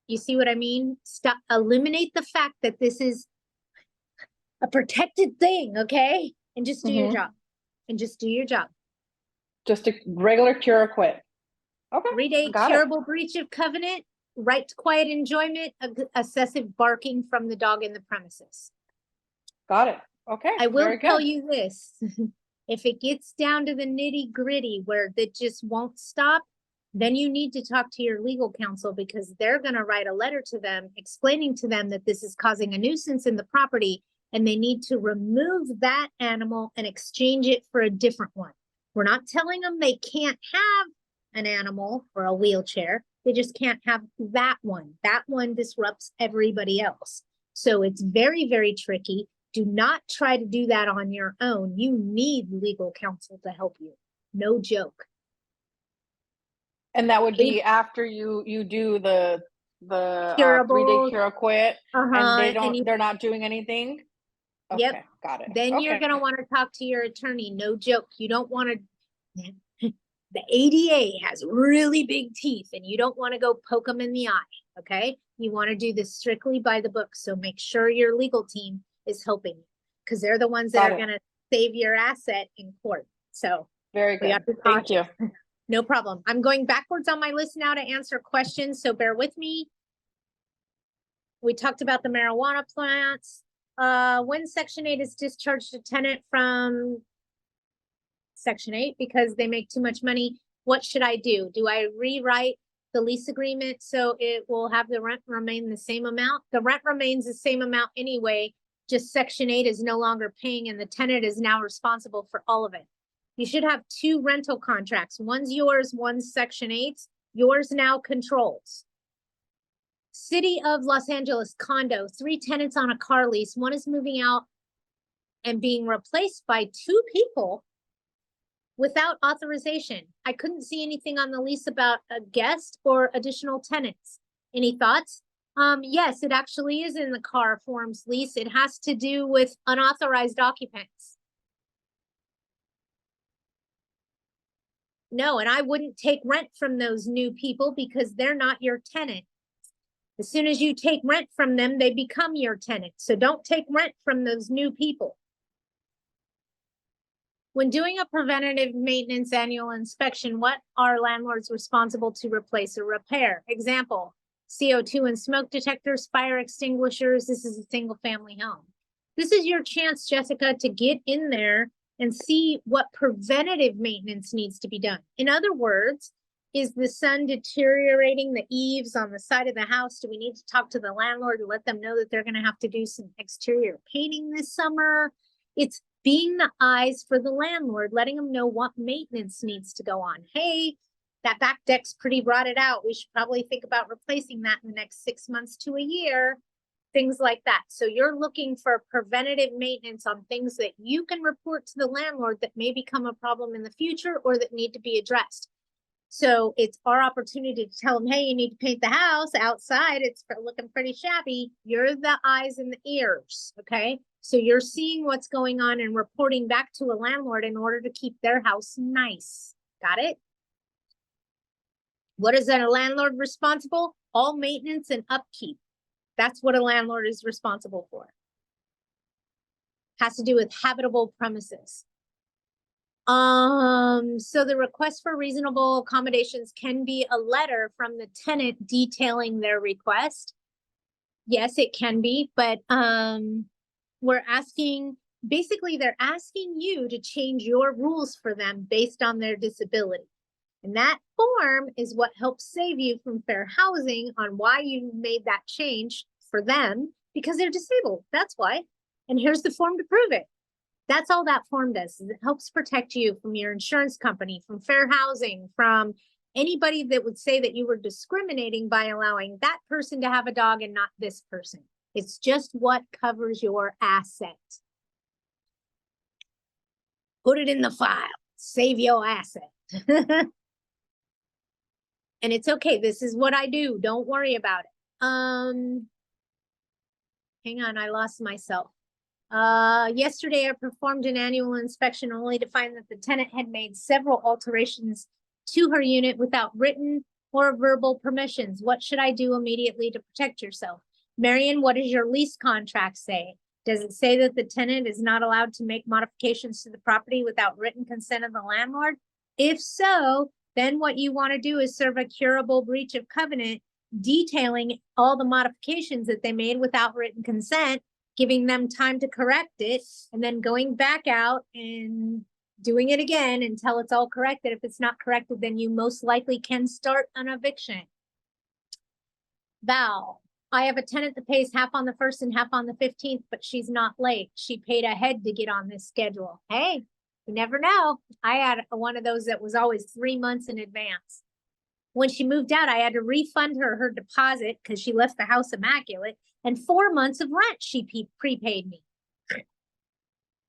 You see what I mean? Stop, eliminate the fact that this is a protected thing, okay? And just do your Mhm. job. And just do your job. Just a regular cure or quit. Okay. 3-day got it. curable breach of covenant, right to quiet enjoyment, excessive barking from the dog in the premises. Got it. Okay. I will very tell good. you this, if it gets down to the nitty gritty where that just won't stop, then you need to talk to your legal counsel, because they're going to write a letter to them explaining to them that this is causing a nuisance in the property and they need to remove that animal and exchange it for a different one. We're not telling them they can't have an animal or a wheelchair. They just can't have that one. That one disrupts everybody else. So it's very, very tricky. Do not try to do that on your own. You need legal counsel to help you. No joke. And that would be after you do the 3-day cure or quit, and they're not doing anything. Okay, Yep. got it. Then you're going to want to talk to your attorney. No joke. You don't want to, the ADA has really big teeth and you don't want to go poke them in the eye. Okay. You want to do this strictly by the book. So make sure your legal team is helping you, because they're the ones that Got are it. going to save your asset in court. So Very we good. have to Thank you. no problem. I'm going backwards on my list now to answer questions, so bear with me. We talked about the marijuana plants. When Section 8 is discharged a tenant from Section 8 because they make too much money, what should I do? Do I rewrite the lease agreement so it will have the rent remain the same amount? The rent remains the same amount anyway, just Section 8 is no longer paying and the tenant is now responsible for all of it. You should have 2 rental contracts. One's yours, one's Section 8's. Yours now controls. City of Los Angeles condo, 3 tenants on a car lease. One is moving out and being replaced by 2 people without authorization. I couldn't see anything on the lease about a guest or additional tenants. Any thoughts? Yes, it actually is in the car forms lease. It has to do with unauthorized occupants. No, and I wouldn't take rent from those new people because they're not your tenant. As soon as you take rent from them, they become your tenant. So don't take rent from those new people. When doing a preventative maintenance annual inspection, what are landlords responsible to replace or repair? Example, CO2 and smoke detectors, fire extinguishers. This is a single family home. This is your chance, Jessica, to get in there and see what preventative maintenance needs to be done. In other words, is the sun deteriorating the eaves on the side of the house? Do we need to talk to the landlord to let them know that they're going to have to do some exterior painting this summer? It's being the eyes for the landlord, letting them know what maintenance needs to go on. Hey, that back deck's pretty rotted out. We should probably think about replacing that in the next 6 months to a year. Things like that. So you're looking for preventative maintenance on things that you can report to the landlord that may become a problem in the future or that need to be addressed. So it's our opportunity to tell them, hey, you need to paint the house outside. It's looking pretty shabby. You're the eyes and the ears, okay? So you're seeing what's going on and reporting back to a landlord in order to keep their house nice. Got it? What is a landlord responsible? All maintenance and upkeep. That's what a landlord is responsible for. Has to do with habitable premises. So the request for reasonable accommodations can be a letter from the tenant detailing their request. Yes, it can be, but we're asking, basically they're asking you to change your rules for them based on their disability. And that form is what helps save you from fair housing on why you made that change for them, because they're disabled. That's why. And here's the form to prove it. That's all that form does, is it helps protect you from your insurance company, from fair housing, from anybody that would say that you were discriminating by allowing that person to have a dog and not this person. It's just what covers your asset. Put it in the file, save your asset. And it's okay. This is what I do. Don't worry about it. Hang on, I lost myself. Yesterday I performed an annual inspection only to find that the tenant had made several alterations to her unit without written or verbal permissions. What should I do immediately to protect yourself? Marion, what does your lease contract say? Does it say that the tenant is not allowed to make modifications to the property without written consent of the landlord? If so, then what you want to do is serve a curable breach of covenant, detailing all the modifications that they made without written consent, giving them time to correct it, and then going back out and doing it again until it's all corrected. If it's not corrected, then you most likely can start an eviction. Val, I have a tenant that pays half on the 1st and half on the 15th, but she's not late. She paid ahead to get on this schedule. Hey, you never know. I had one of those that was always 3 months in advance. When she moved out, I had to refund her deposit because she left the house immaculate, and 4 months of rent she prepaid me.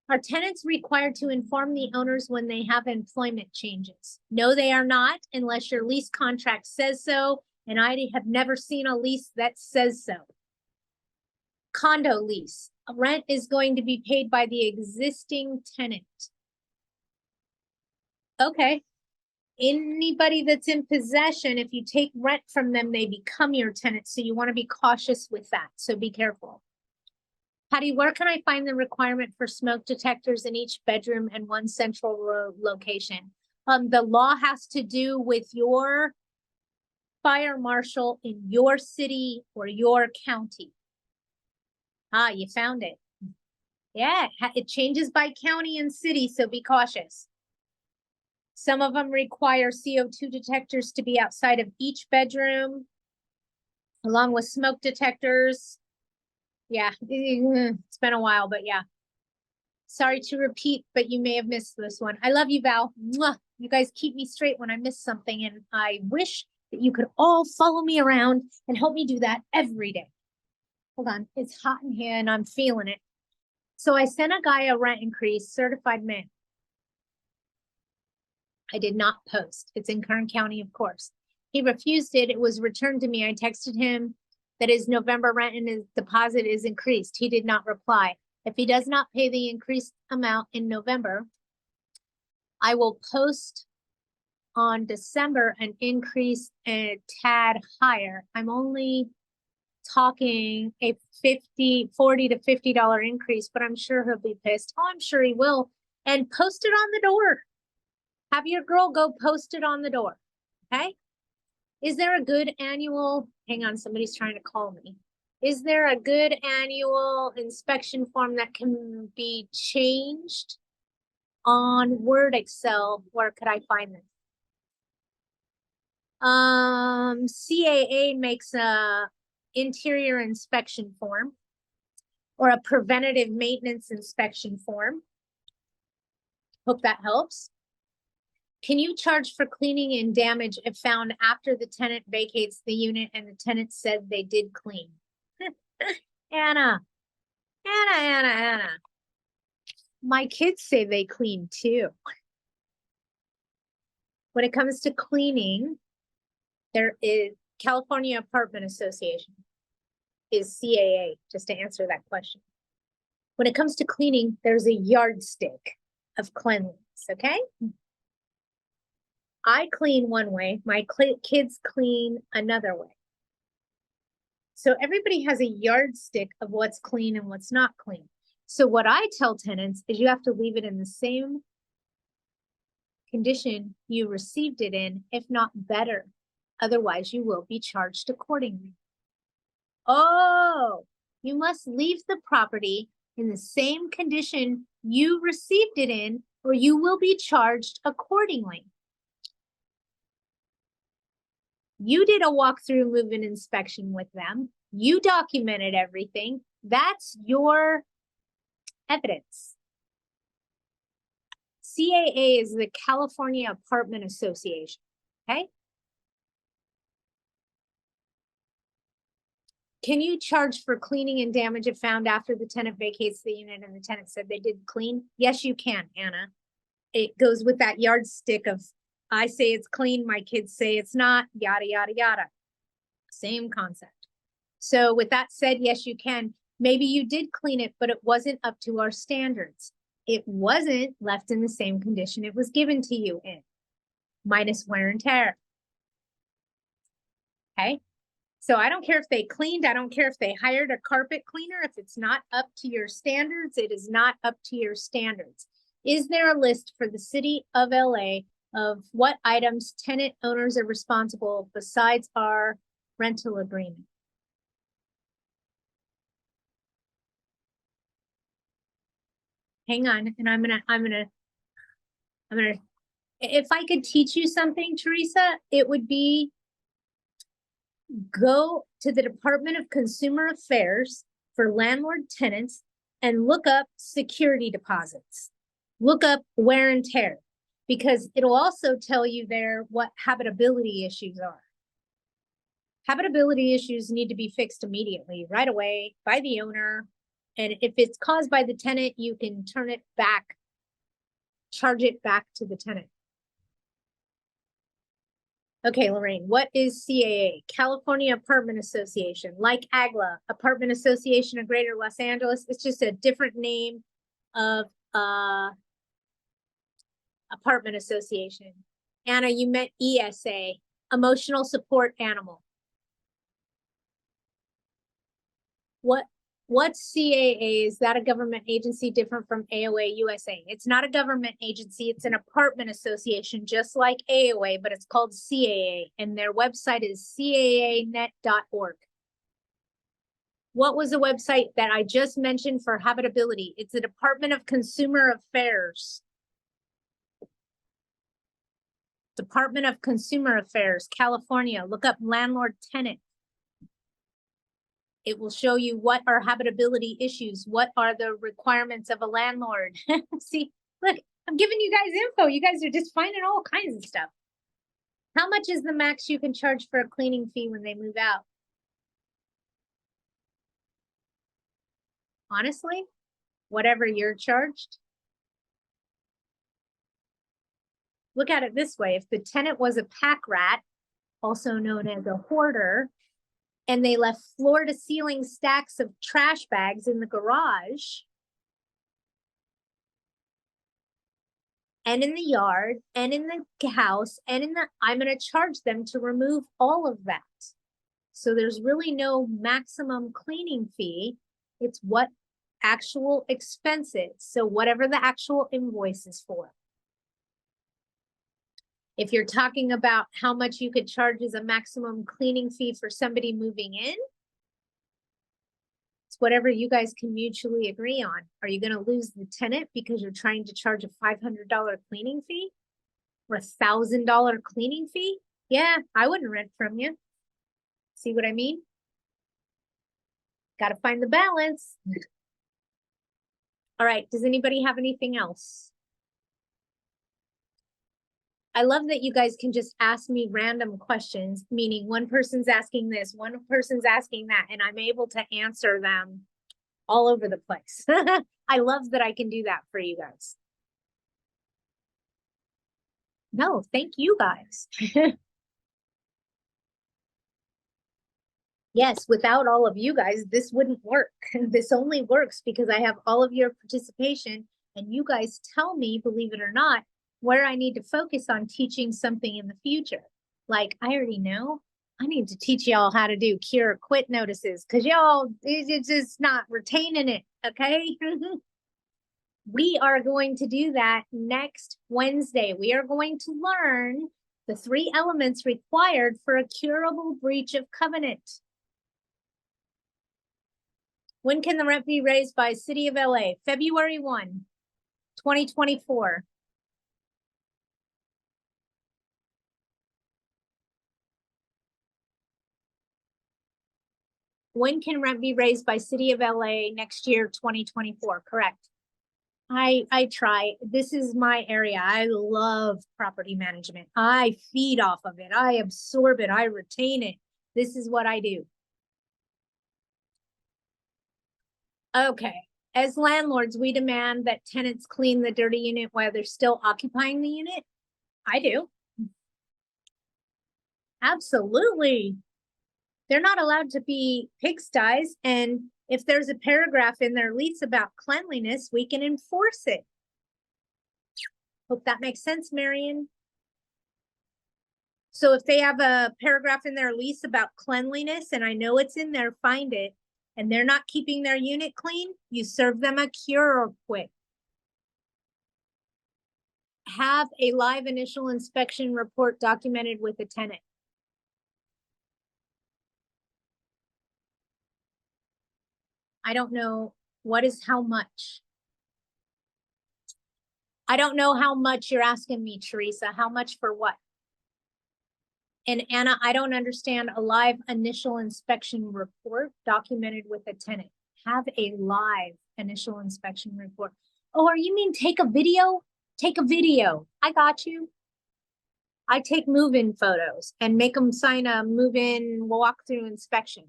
Are tenants required to inform the owners when they have employment changes? No, they are not, unless your lease contract says so, and I have never seen a lease that says so. Condo lease. Rent is going to be paid by the existing tenant. Okay. Anybody that's in possession, if you take rent from them, they become your tenant. So you want to be cautious with that. So be careful. Patty, where can I find the requirement for smoke detectors in each bedroom and one central location? The law has to do with your fire marshal in your city or your county. Ah, you found it. Yeah, it changes by county and city, so be cautious. Some of them require CO2 detectors to be outside of each bedroom, along with smoke detectors. Yeah, it's been a while, but yeah. Sorry to repeat, but you may have missed this one. I love you, Val. Mwah. You guys keep me straight when I miss something, and I wish that you could all follow me around and help me do that every day. Hold on, it's hot in here and I'm feeling it. So I sent a guy a rent increase, certified mail. I did not post. It's in Kern County, of course. He refused it. It was returned to me. I texted him that his November rent and his deposit is increased. He did not reply. If he does not pay the increased amount in November, I will post on December an increase a tad higher. I'm only talking a $40 to $50 increase, but I'm sure he'll be pissed. Oh, I'm sure he will. And post it on the door. Have your girl go post it on the door. Okay. Is there a good annual, hang on, somebody's trying to call me. Is there a good annual inspection form that can be changed on Word, Excel? Where could I find this? CAA makes a interior inspection form or a preventative maintenance inspection form. Hope that helps. Can you charge for cleaning and damage if found after the tenant vacates the unit and the tenant said they did clean? Anna. My kids say they clean too. When it comes to cleaning, there is California Apartment Association is CAA, just to answer that question. When it comes to cleaning, there's a yardstick of cleanliness, okay? I clean one way, my kids clean another way. So everybody has a yardstick of what's clean and what's not clean. So what I tell tenants is you have to leave it in the same condition you received it in, if not better. Otherwise, you will be charged accordingly. Oh, you must leave the property in the same condition you received it in, or you will be charged accordingly. You did a walkthrough move-in inspection with them. You documented everything. That's your evidence. CAA is the California Apartment Association, okay? Can you charge for cleaning and damage if found after the tenant vacates the unit and the tenant said they did clean? Yes, you can, Anna. It goes with that yardstick of I say it's clean, my kids say it's not, yada, yada, yada. Same concept. So with that said, yes, you can. Maybe you did clean it, but it wasn't up to our standards. It wasn't left in the same condition it was given to you in, minus wear and tear. Okay. So I don't care if they cleaned, I don't care if they hired a carpet cleaner. If it's not up to your standards, it is not up to your standards. Is there a list for the city of LA of what items tenant owners are responsible besides our rental agreement? Hang on, and I'm gonna, if I could teach you something, Teresa, it would be go to the Department of Consumer Affairs for landlord tenants and look up security deposits. Look up wear and tear, because it'll also tell you there what habitability issues are. Habitability issues need to be fixed immediately, right away, by the owner. And if it's caused by the tenant, you can turn it back, charge it back to the tenant. Okay, Lorraine, what is CAA? California Apartment Association, like AGLA, Apartment Association of Greater Los Angeles. It's just a different name of apartment association. Anna, you meant ESA, Emotional Support Animal. What's CAA? Is that a government agency different from AOA USA? It's not a government agency. It's an apartment association, just like AOA, but it's called CAA, and their website is caanet.org. What was the website that I just mentioned for habitability? It's the Department of Consumer Affairs. Department of Consumer Affairs, California. Look up landlord tenant. It will show you what are habitability issues. What are the requirements of a landlord? See, look, I'm giving you guys info. You guys are just finding all kinds of stuff. How much is the max you can charge for a cleaning fee when they move out? Honestly, whatever you're charged. Look at it this way. If the tenant was a pack rat, also known as a hoarder, and they left floor to ceiling stacks of trash bags in the garage and in the yard and in the house and in the, I'm going to charge them to remove all of that. So there's really no maximum cleaning fee. It's what actual expenses. So whatever the actual invoice is for. If you're talking about how much you could charge as a maximum cleaning fee for somebody moving in, it's whatever you guys can mutually agree on. Are you going to lose the tenant because you're trying to charge a $500 cleaning fee or a $1,000 cleaning fee? Yeah, I wouldn't rent from you. See what I mean? Got to find the balance. All right. Does anybody have anything else? I love that you guys can just ask me random questions, meaning one person's asking this, one person's asking that, and I'm able to answer them all over the place. I love that I can do that for you guys. No, thank you guys. Yes, without all of you guys, this wouldn't work. This only works because I have all of your participation and you guys tell me, believe it or not, where I need to focus on teaching something in the future. Like I already know, I need to teach y'all how to do cure or quit notices because y'all, it's just not retaining it, okay? We are going to do that next Wednesday. We are going to learn the 3 elements required for a curable breach of covenant. When can the rent be raised by City of LA? February 1, 2024. When can rent be raised by City of LA next year, 2024? Correct. I try. This is my area. I love property management. I feed off of it. I absorb it. I retain it. This is what I do. Okay. As landlords, we demand that tenants clean the dirty unit while they're still occupying the unit. I do. Absolutely. They're not allowed to be pigsties. And if there's a paragraph in their lease about cleanliness, we can enforce it. Hope that makes sense, Marion. So if they have a paragraph in their lease about cleanliness, and I know it's in there, find it, and they're not keeping their unit clean, you serve them a cure or quit. Have a live initial inspection report documented with the tenant. I don't know what is how much. I don't know how much you're asking me, Teresa. How much for what? And Anna, I don't understand a live initial inspection report documented with a tenant. Have a live initial inspection report. Oh, or you mean take a video? Take a video. I got you. I take move-in photos and make them sign a move-in walkthrough inspection.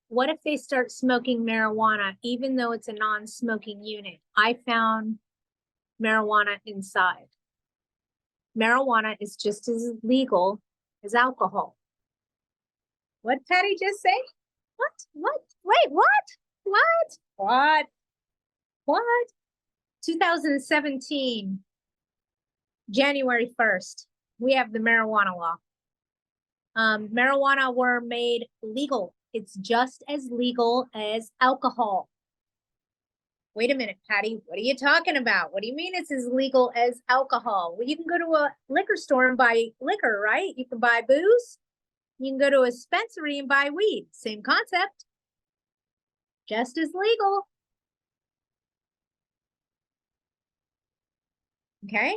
What if they start smoking marijuana, even though it's a non-smoking unit? I found marijuana inside. Marijuana is just as legal as alcohol. What did Patty just say? What? Wait, what? What? 2017, January 1st, we have the marijuana law. Marijuana were made legal. It's just as legal as alcohol. Wait a minute, Patty, what are you talking about? What do you mean it's as legal as alcohol? Well, you can go to a liquor store and buy liquor, right? You can buy booze. You can go to a dispensary and buy weed. Same concept. Just as legal. Okay?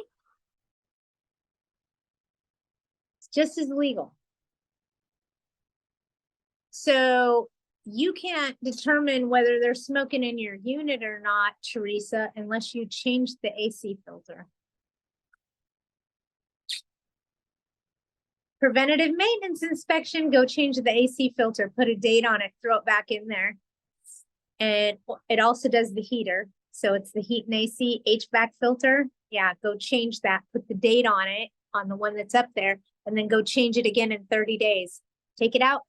It's just as legal. So you can't determine whether they're smoking in your unit or not, Teresa, unless you change the AC filter. Preventative maintenance inspection, go change the AC filter, put a date on it, throw it back in there. And it also does the heater. So it's the heat and AC HVAC filter. Yeah, go change that, put the date on it, on the one that's up there, and then go change it again in 30 days. Take it out,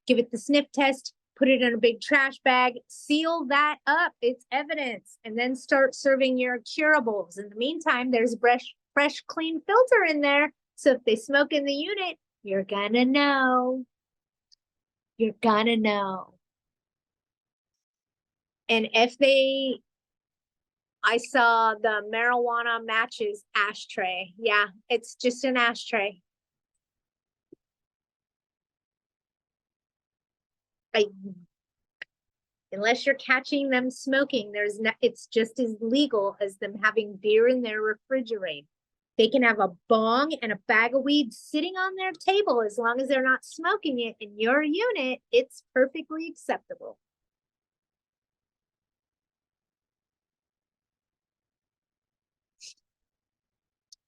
give it the sniff test, put it in a big trash bag, seal that up. It's evidence, and then start serving your curables. In the meantime, there's fresh, clean filter in there. So if they smoke in the unit, you're gonna know. You're gonna know. And if I saw the marijuana matches ashtray. Yeah, it's just an ashtray. Unless you're catching them smoking, it's just as legal as them having beer in their refrigerator. They can have a bong and a bag of weed sitting on their table as long as they're not smoking it in your unit. It's perfectly acceptable.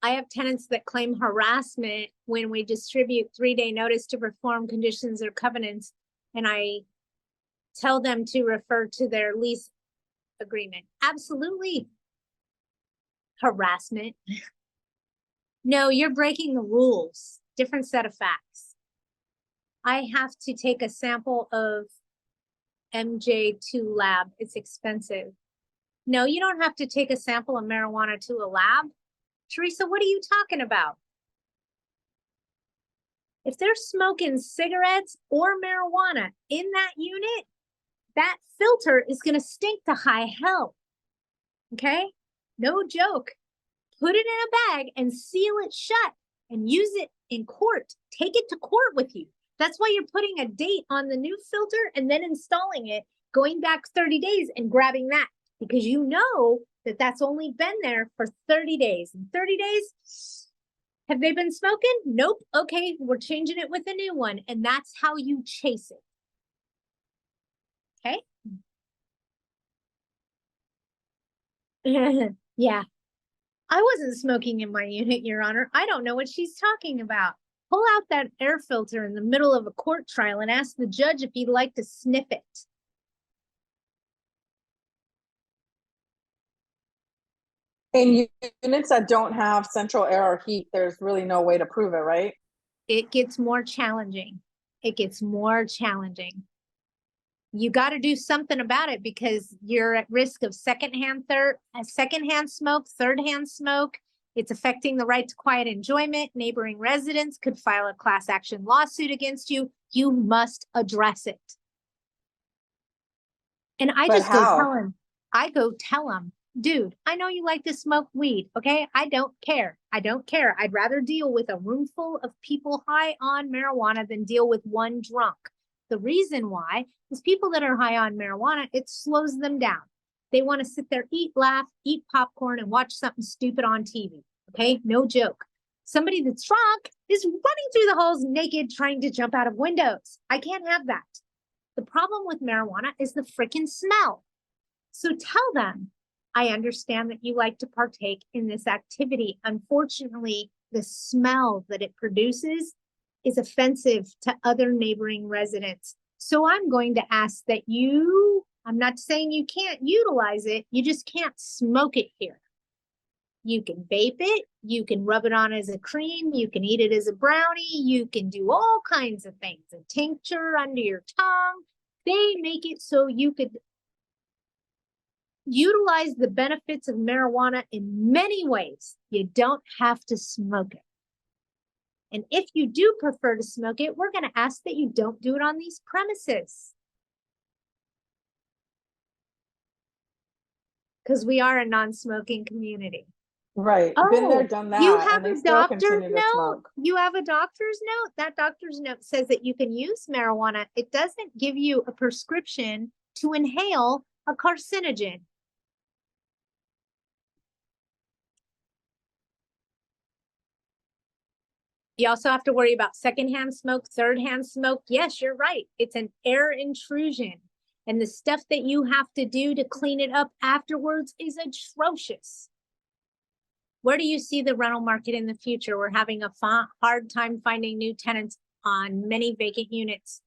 I have tenants that claim harassment when we distribute 3-day notice to perform conditions or covenants, and I tell them to refer to their lease agreement. Absolutely. Harassment. No, you're breaking the rules. Different set of facts. I have to take a sample of MJ2 lab. It's expensive. No, you don't have to take a sample of marijuana to a lab. Teresa, what are you talking about? If they're smoking cigarettes or marijuana in that unit, that filter is going to stink to high hell. Okay? No joke. Put it in a bag and seal it shut and use it in court. Take it to court with you. That's why you're putting a date on the new filter and then installing it, going back 30 days and grabbing that, because you know that that's only been there for 30 days. In 30 days, have they been smoking? Nope. Okay, we're changing it with a new one. And that's how you chase it. Okay? Yeah. I wasn't smoking in my unit, Your Honor. I don't know what she's talking about. Pull out that air filter in the middle of a court trial and ask the judge if he'd like to sniff it. In units that don't have central air or heat, there's really no way to prove it, right? It gets more challenging. It gets more challenging. You got to do something about it because you're at risk of secondhand smoke, thirdhand smoke. It's affecting the right to quiet enjoyment. Neighboring residents could file a class action lawsuit against you. You must address it. And I But just go how? tell him. I go tell him, dude, I know you like to smoke weed, okay? I don't care. I don't care. I'd rather deal with a room full of people high on marijuana than deal with one drunk. The reason why is people that are high on marijuana, it slows them down. They want to sit there, eat, laugh, eat popcorn, and watch something stupid on TV. Okay, no joke. Somebody that's drunk is running through the halls naked, trying to jump out of windows. I can't have that. The problem with marijuana is the freaking smell. So tell them, I understand that you like to partake in this activity. Unfortunately, the smell that it produces is offensive to other neighboring residents. So I'm going to ask that I'm not saying you can't utilize it, you just can't smoke it here. You can vape it, you can rub it on as a cream, you can eat it as a brownie, you can do all kinds of things. A tincture under your tongue. They make it so you could utilize the benefits of marijuana in many ways. You don't have to smoke it. And if you do prefer to smoke it, we're going to ask that you don't do it on these premises. Because we are a non-smoking community. Right. Been there, done that. You have and they a still doctor's continue to note? smoke. You have a doctor's note? That doctor's note says that you can use marijuana. It doesn't give you a prescription to inhale a carcinogen. You also have to worry about secondhand smoke, thirdhand smoke. Yes, you're right. It's an air intrusion. And the stuff that you have to do to clean it up afterwards is atrocious. Where do you see the rental market in the future? We're having a hard time finding new tenants on many vacant units.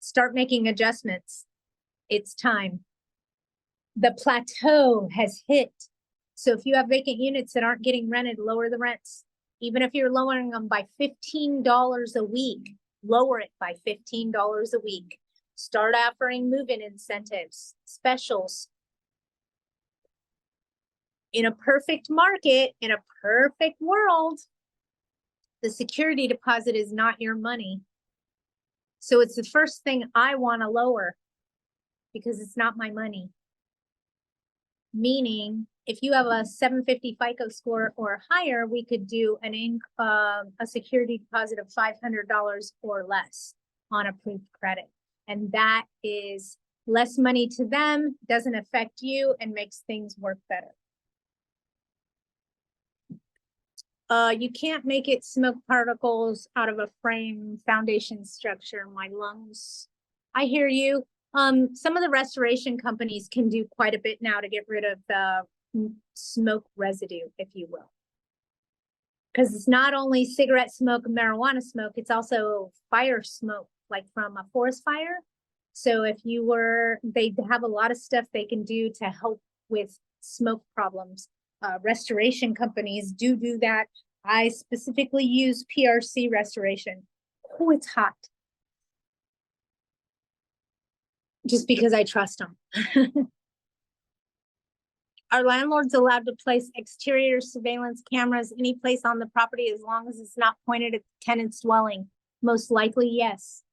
Start making adjustments. It's time. The plateau has hit. So if you have vacant units that aren't getting rented, lower the rents. Even if you're lowering them by $15 a week, lower it by $15 a week. Start offering move-in incentives, specials. In a perfect market, in a perfect world, the security deposit is not your money. So it's the first thing I want to lower because it's not my money. Meaning, if you have a 750 FICO score or higher, we could do a security deposit of $500 or less on approved credit. And that is less money to them, doesn't affect you, and makes things work better. You can't make it smoke particles out of a frame foundation structure. My lungs. I hear you. Some of the restoration companies can do quite a bit now to get rid of the smoke residue, if you will. Because it's not only cigarette smoke and marijuana smoke, it's also fire smoke, like from a forest fire. So if you were, they have a lot of stuff they can do to help with smoke problems. Restoration companies do that. I specifically use PRC restoration. Oh, it's hot. Just because I trust them. Are landlords allowed to place exterior surveillance cameras any place on the property as long as it's not pointed at the tenant's dwelling? Most likely, yes.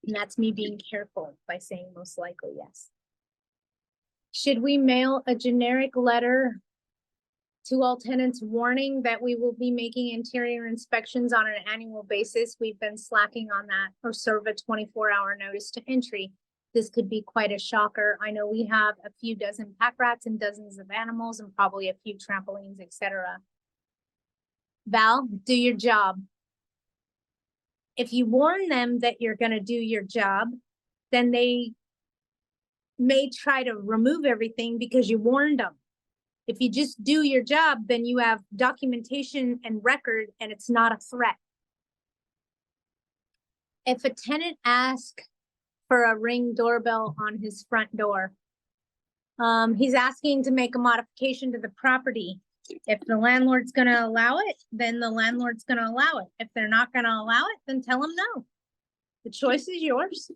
And that's me being careful by saying most likely, yes. Should we mail a generic letter to all tenants warning that we will be making interior inspections on an annual basis? We've been slacking on that, or serve a 24-hour notice to entry. This could be quite a shocker. I know we have a few dozen pack rats and dozens of animals and probably a few trampolines, etc. Val, do your job. If you warn them that you're going to do your job, then they may try to remove everything because you warned them. If you just do your job, then you have documentation and record, and it's not a threat. If a tenant asks for a Ring doorbell on his front door, he's asking to make a modification to the property. If the landlord's going to allow it, then the landlord's going to allow it. If they're not going to allow it, then tell them no. The choice is yours.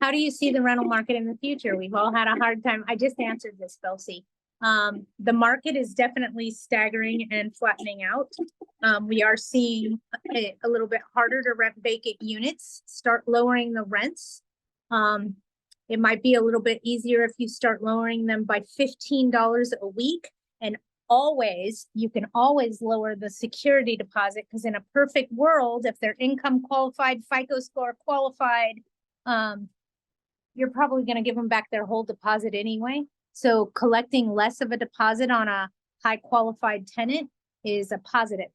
How do you see the rental market in the future? We've all had a hard time. I just answered this, Felsie. The market is definitely staggering and flattening out. We are seeing a little bit harder to rent vacant units, start lowering the rents. It might be a little bit easier if you start lowering them by $15 a week. And you can always lower the security deposit, because in a perfect world, if they're income qualified, FICO score qualified, you're probably going to give them back their whole deposit anyway. So collecting less of a deposit on a high qualified tenant is a positive.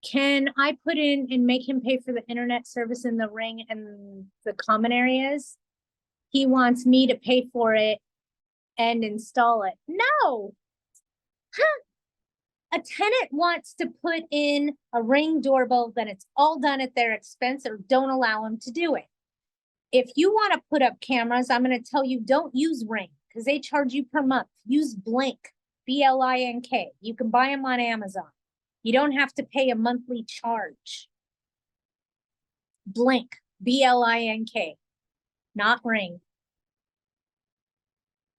Can I put in and make him pay for the internet service in the Ring and the common areas? He wants me to pay for it and install it. No. A tenant wants to put in a Ring doorbell, then it's all done at their expense, or don't allow him to do it. If you want to put up cameras, I'm going to tell you, don't use Ring because they charge you per month. Use Blink, B-L-I-N-K. You can buy them on Amazon. You don't have to pay a monthly charge. Blink, B-L-I-N-K, not Ring.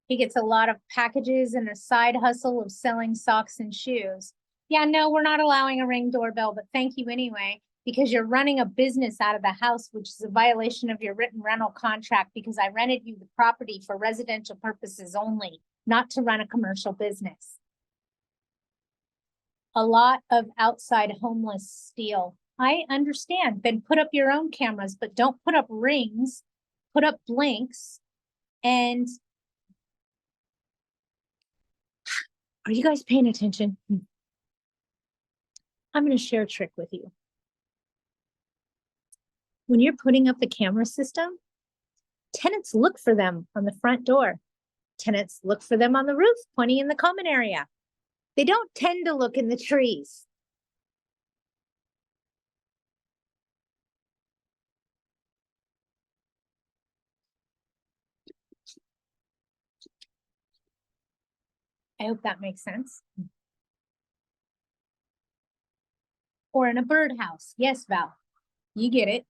He gets a lot of packages and a side hustle of selling socks and shoes. Yeah, no, we're not allowing a Ring doorbell, but thank you anyway, because you're running a business out of the house, which is a violation of your written rental contract, because I rented you the property for residential purposes only, not to run a commercial business. A lot of outside homeless steal. I understand. Then put up your own cameras, but don't put up Rings, put up Blinks. And are you guys paying attention? I'm going to share a trick with you. When you're putting up the camera system, tenants look for them on the front door. Tenants look for them on the roof, pointing in the common area. They don't tend to look in the trees. hope that makes sense. Or in a birdhouse. Yes, Val, you get it.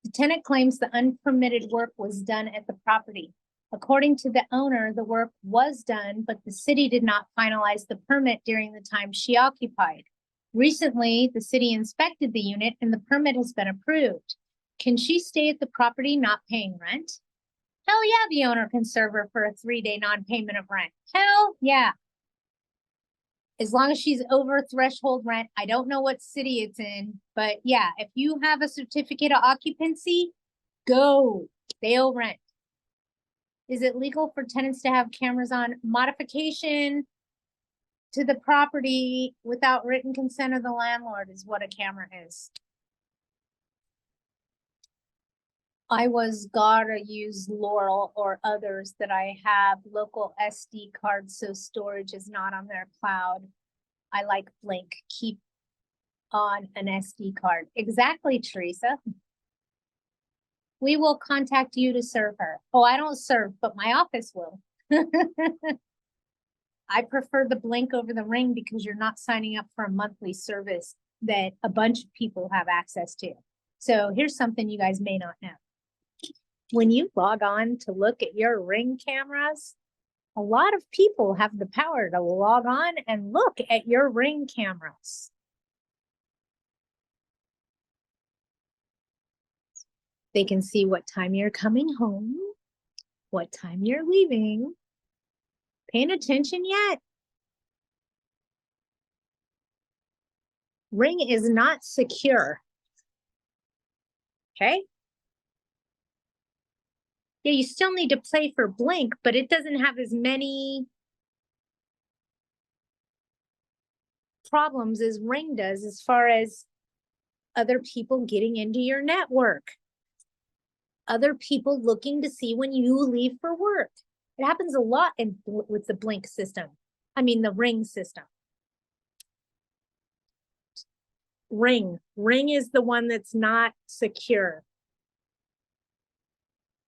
The tenant claims the unpermitted work was done at the property. According to the owner, the work was done, but the city did not finalize the permit during the time she occupied. Recently, the city inspected the unit and the permit has been approved. Can she stay at the property not paying rent? Hell yeah, the owner can serve her for a 3-day non-payment of rent. Hell yeah. As long as she's over threshold rent, I don't know what city it's in, but yeah, if you have a certificate of occupancy, go, they owe rent. Is it legal for tenants to have cameras on? Modification to the property without written consent of the landlord is what a camera is. I was gotta use Laurel or others that I have local SD cards, so storage is not on their cloud. I like Blink, keep on an SD card. Exactly, Teresa. We will contact you to serve her. Oh, I don't serve, but my office will. I prefer the Blink over the Ring because you're not signing up for a monthly service that a bunch of people have access to. So here's something you guys may not know. When you log on to look at your Ring cameras, a lot of people have the power to log on and look at your Ring cameras. They can see what time you're coming home, what time you're leaving. Paying attention yet? Ring is not secure. Okay? Yeah, you still need to play for Blink, but it doesn't have as many problems as Ring does as far as other people getting into your network. Other people looking to see when you leave for work. It happens a lot with the Blink system. I mean, the Ring system. Ring is the one that's not secure.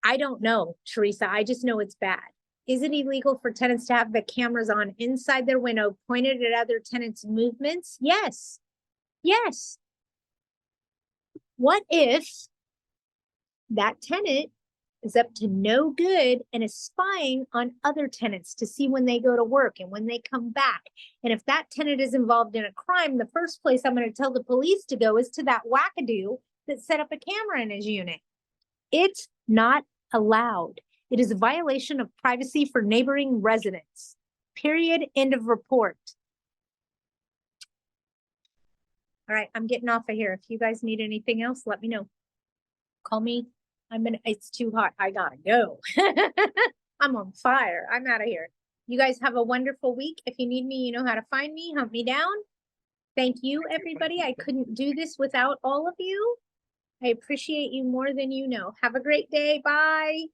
I don't know, Teresa. I just know it's bad. Is it illegal for tenants to have the cameras on inside their window pointed at other tenants' movements? Yes. Yes. What if that tenant is up to no good and is spying on other tenants to see when they go to work and when they come back? And if that tenant is involved in a crime, the first place I'm going to tell the police to go is to that wackadoo that set up a camera in his unit. It's not allowed. It is a violation of privacy for neighboring residents. Period. End of report. All right, I'm getting off of here. If you guys need anything else, let me know. Call me. It's too hot. I gotta go. I'm on fire. I'm out of here. You guys have a wonderful week. If you need me, you know how to find me. Hunt me down. Thank you, everybody. I couldn't do this without all of you. I appreciate you more than you know. Have a great day. Bye.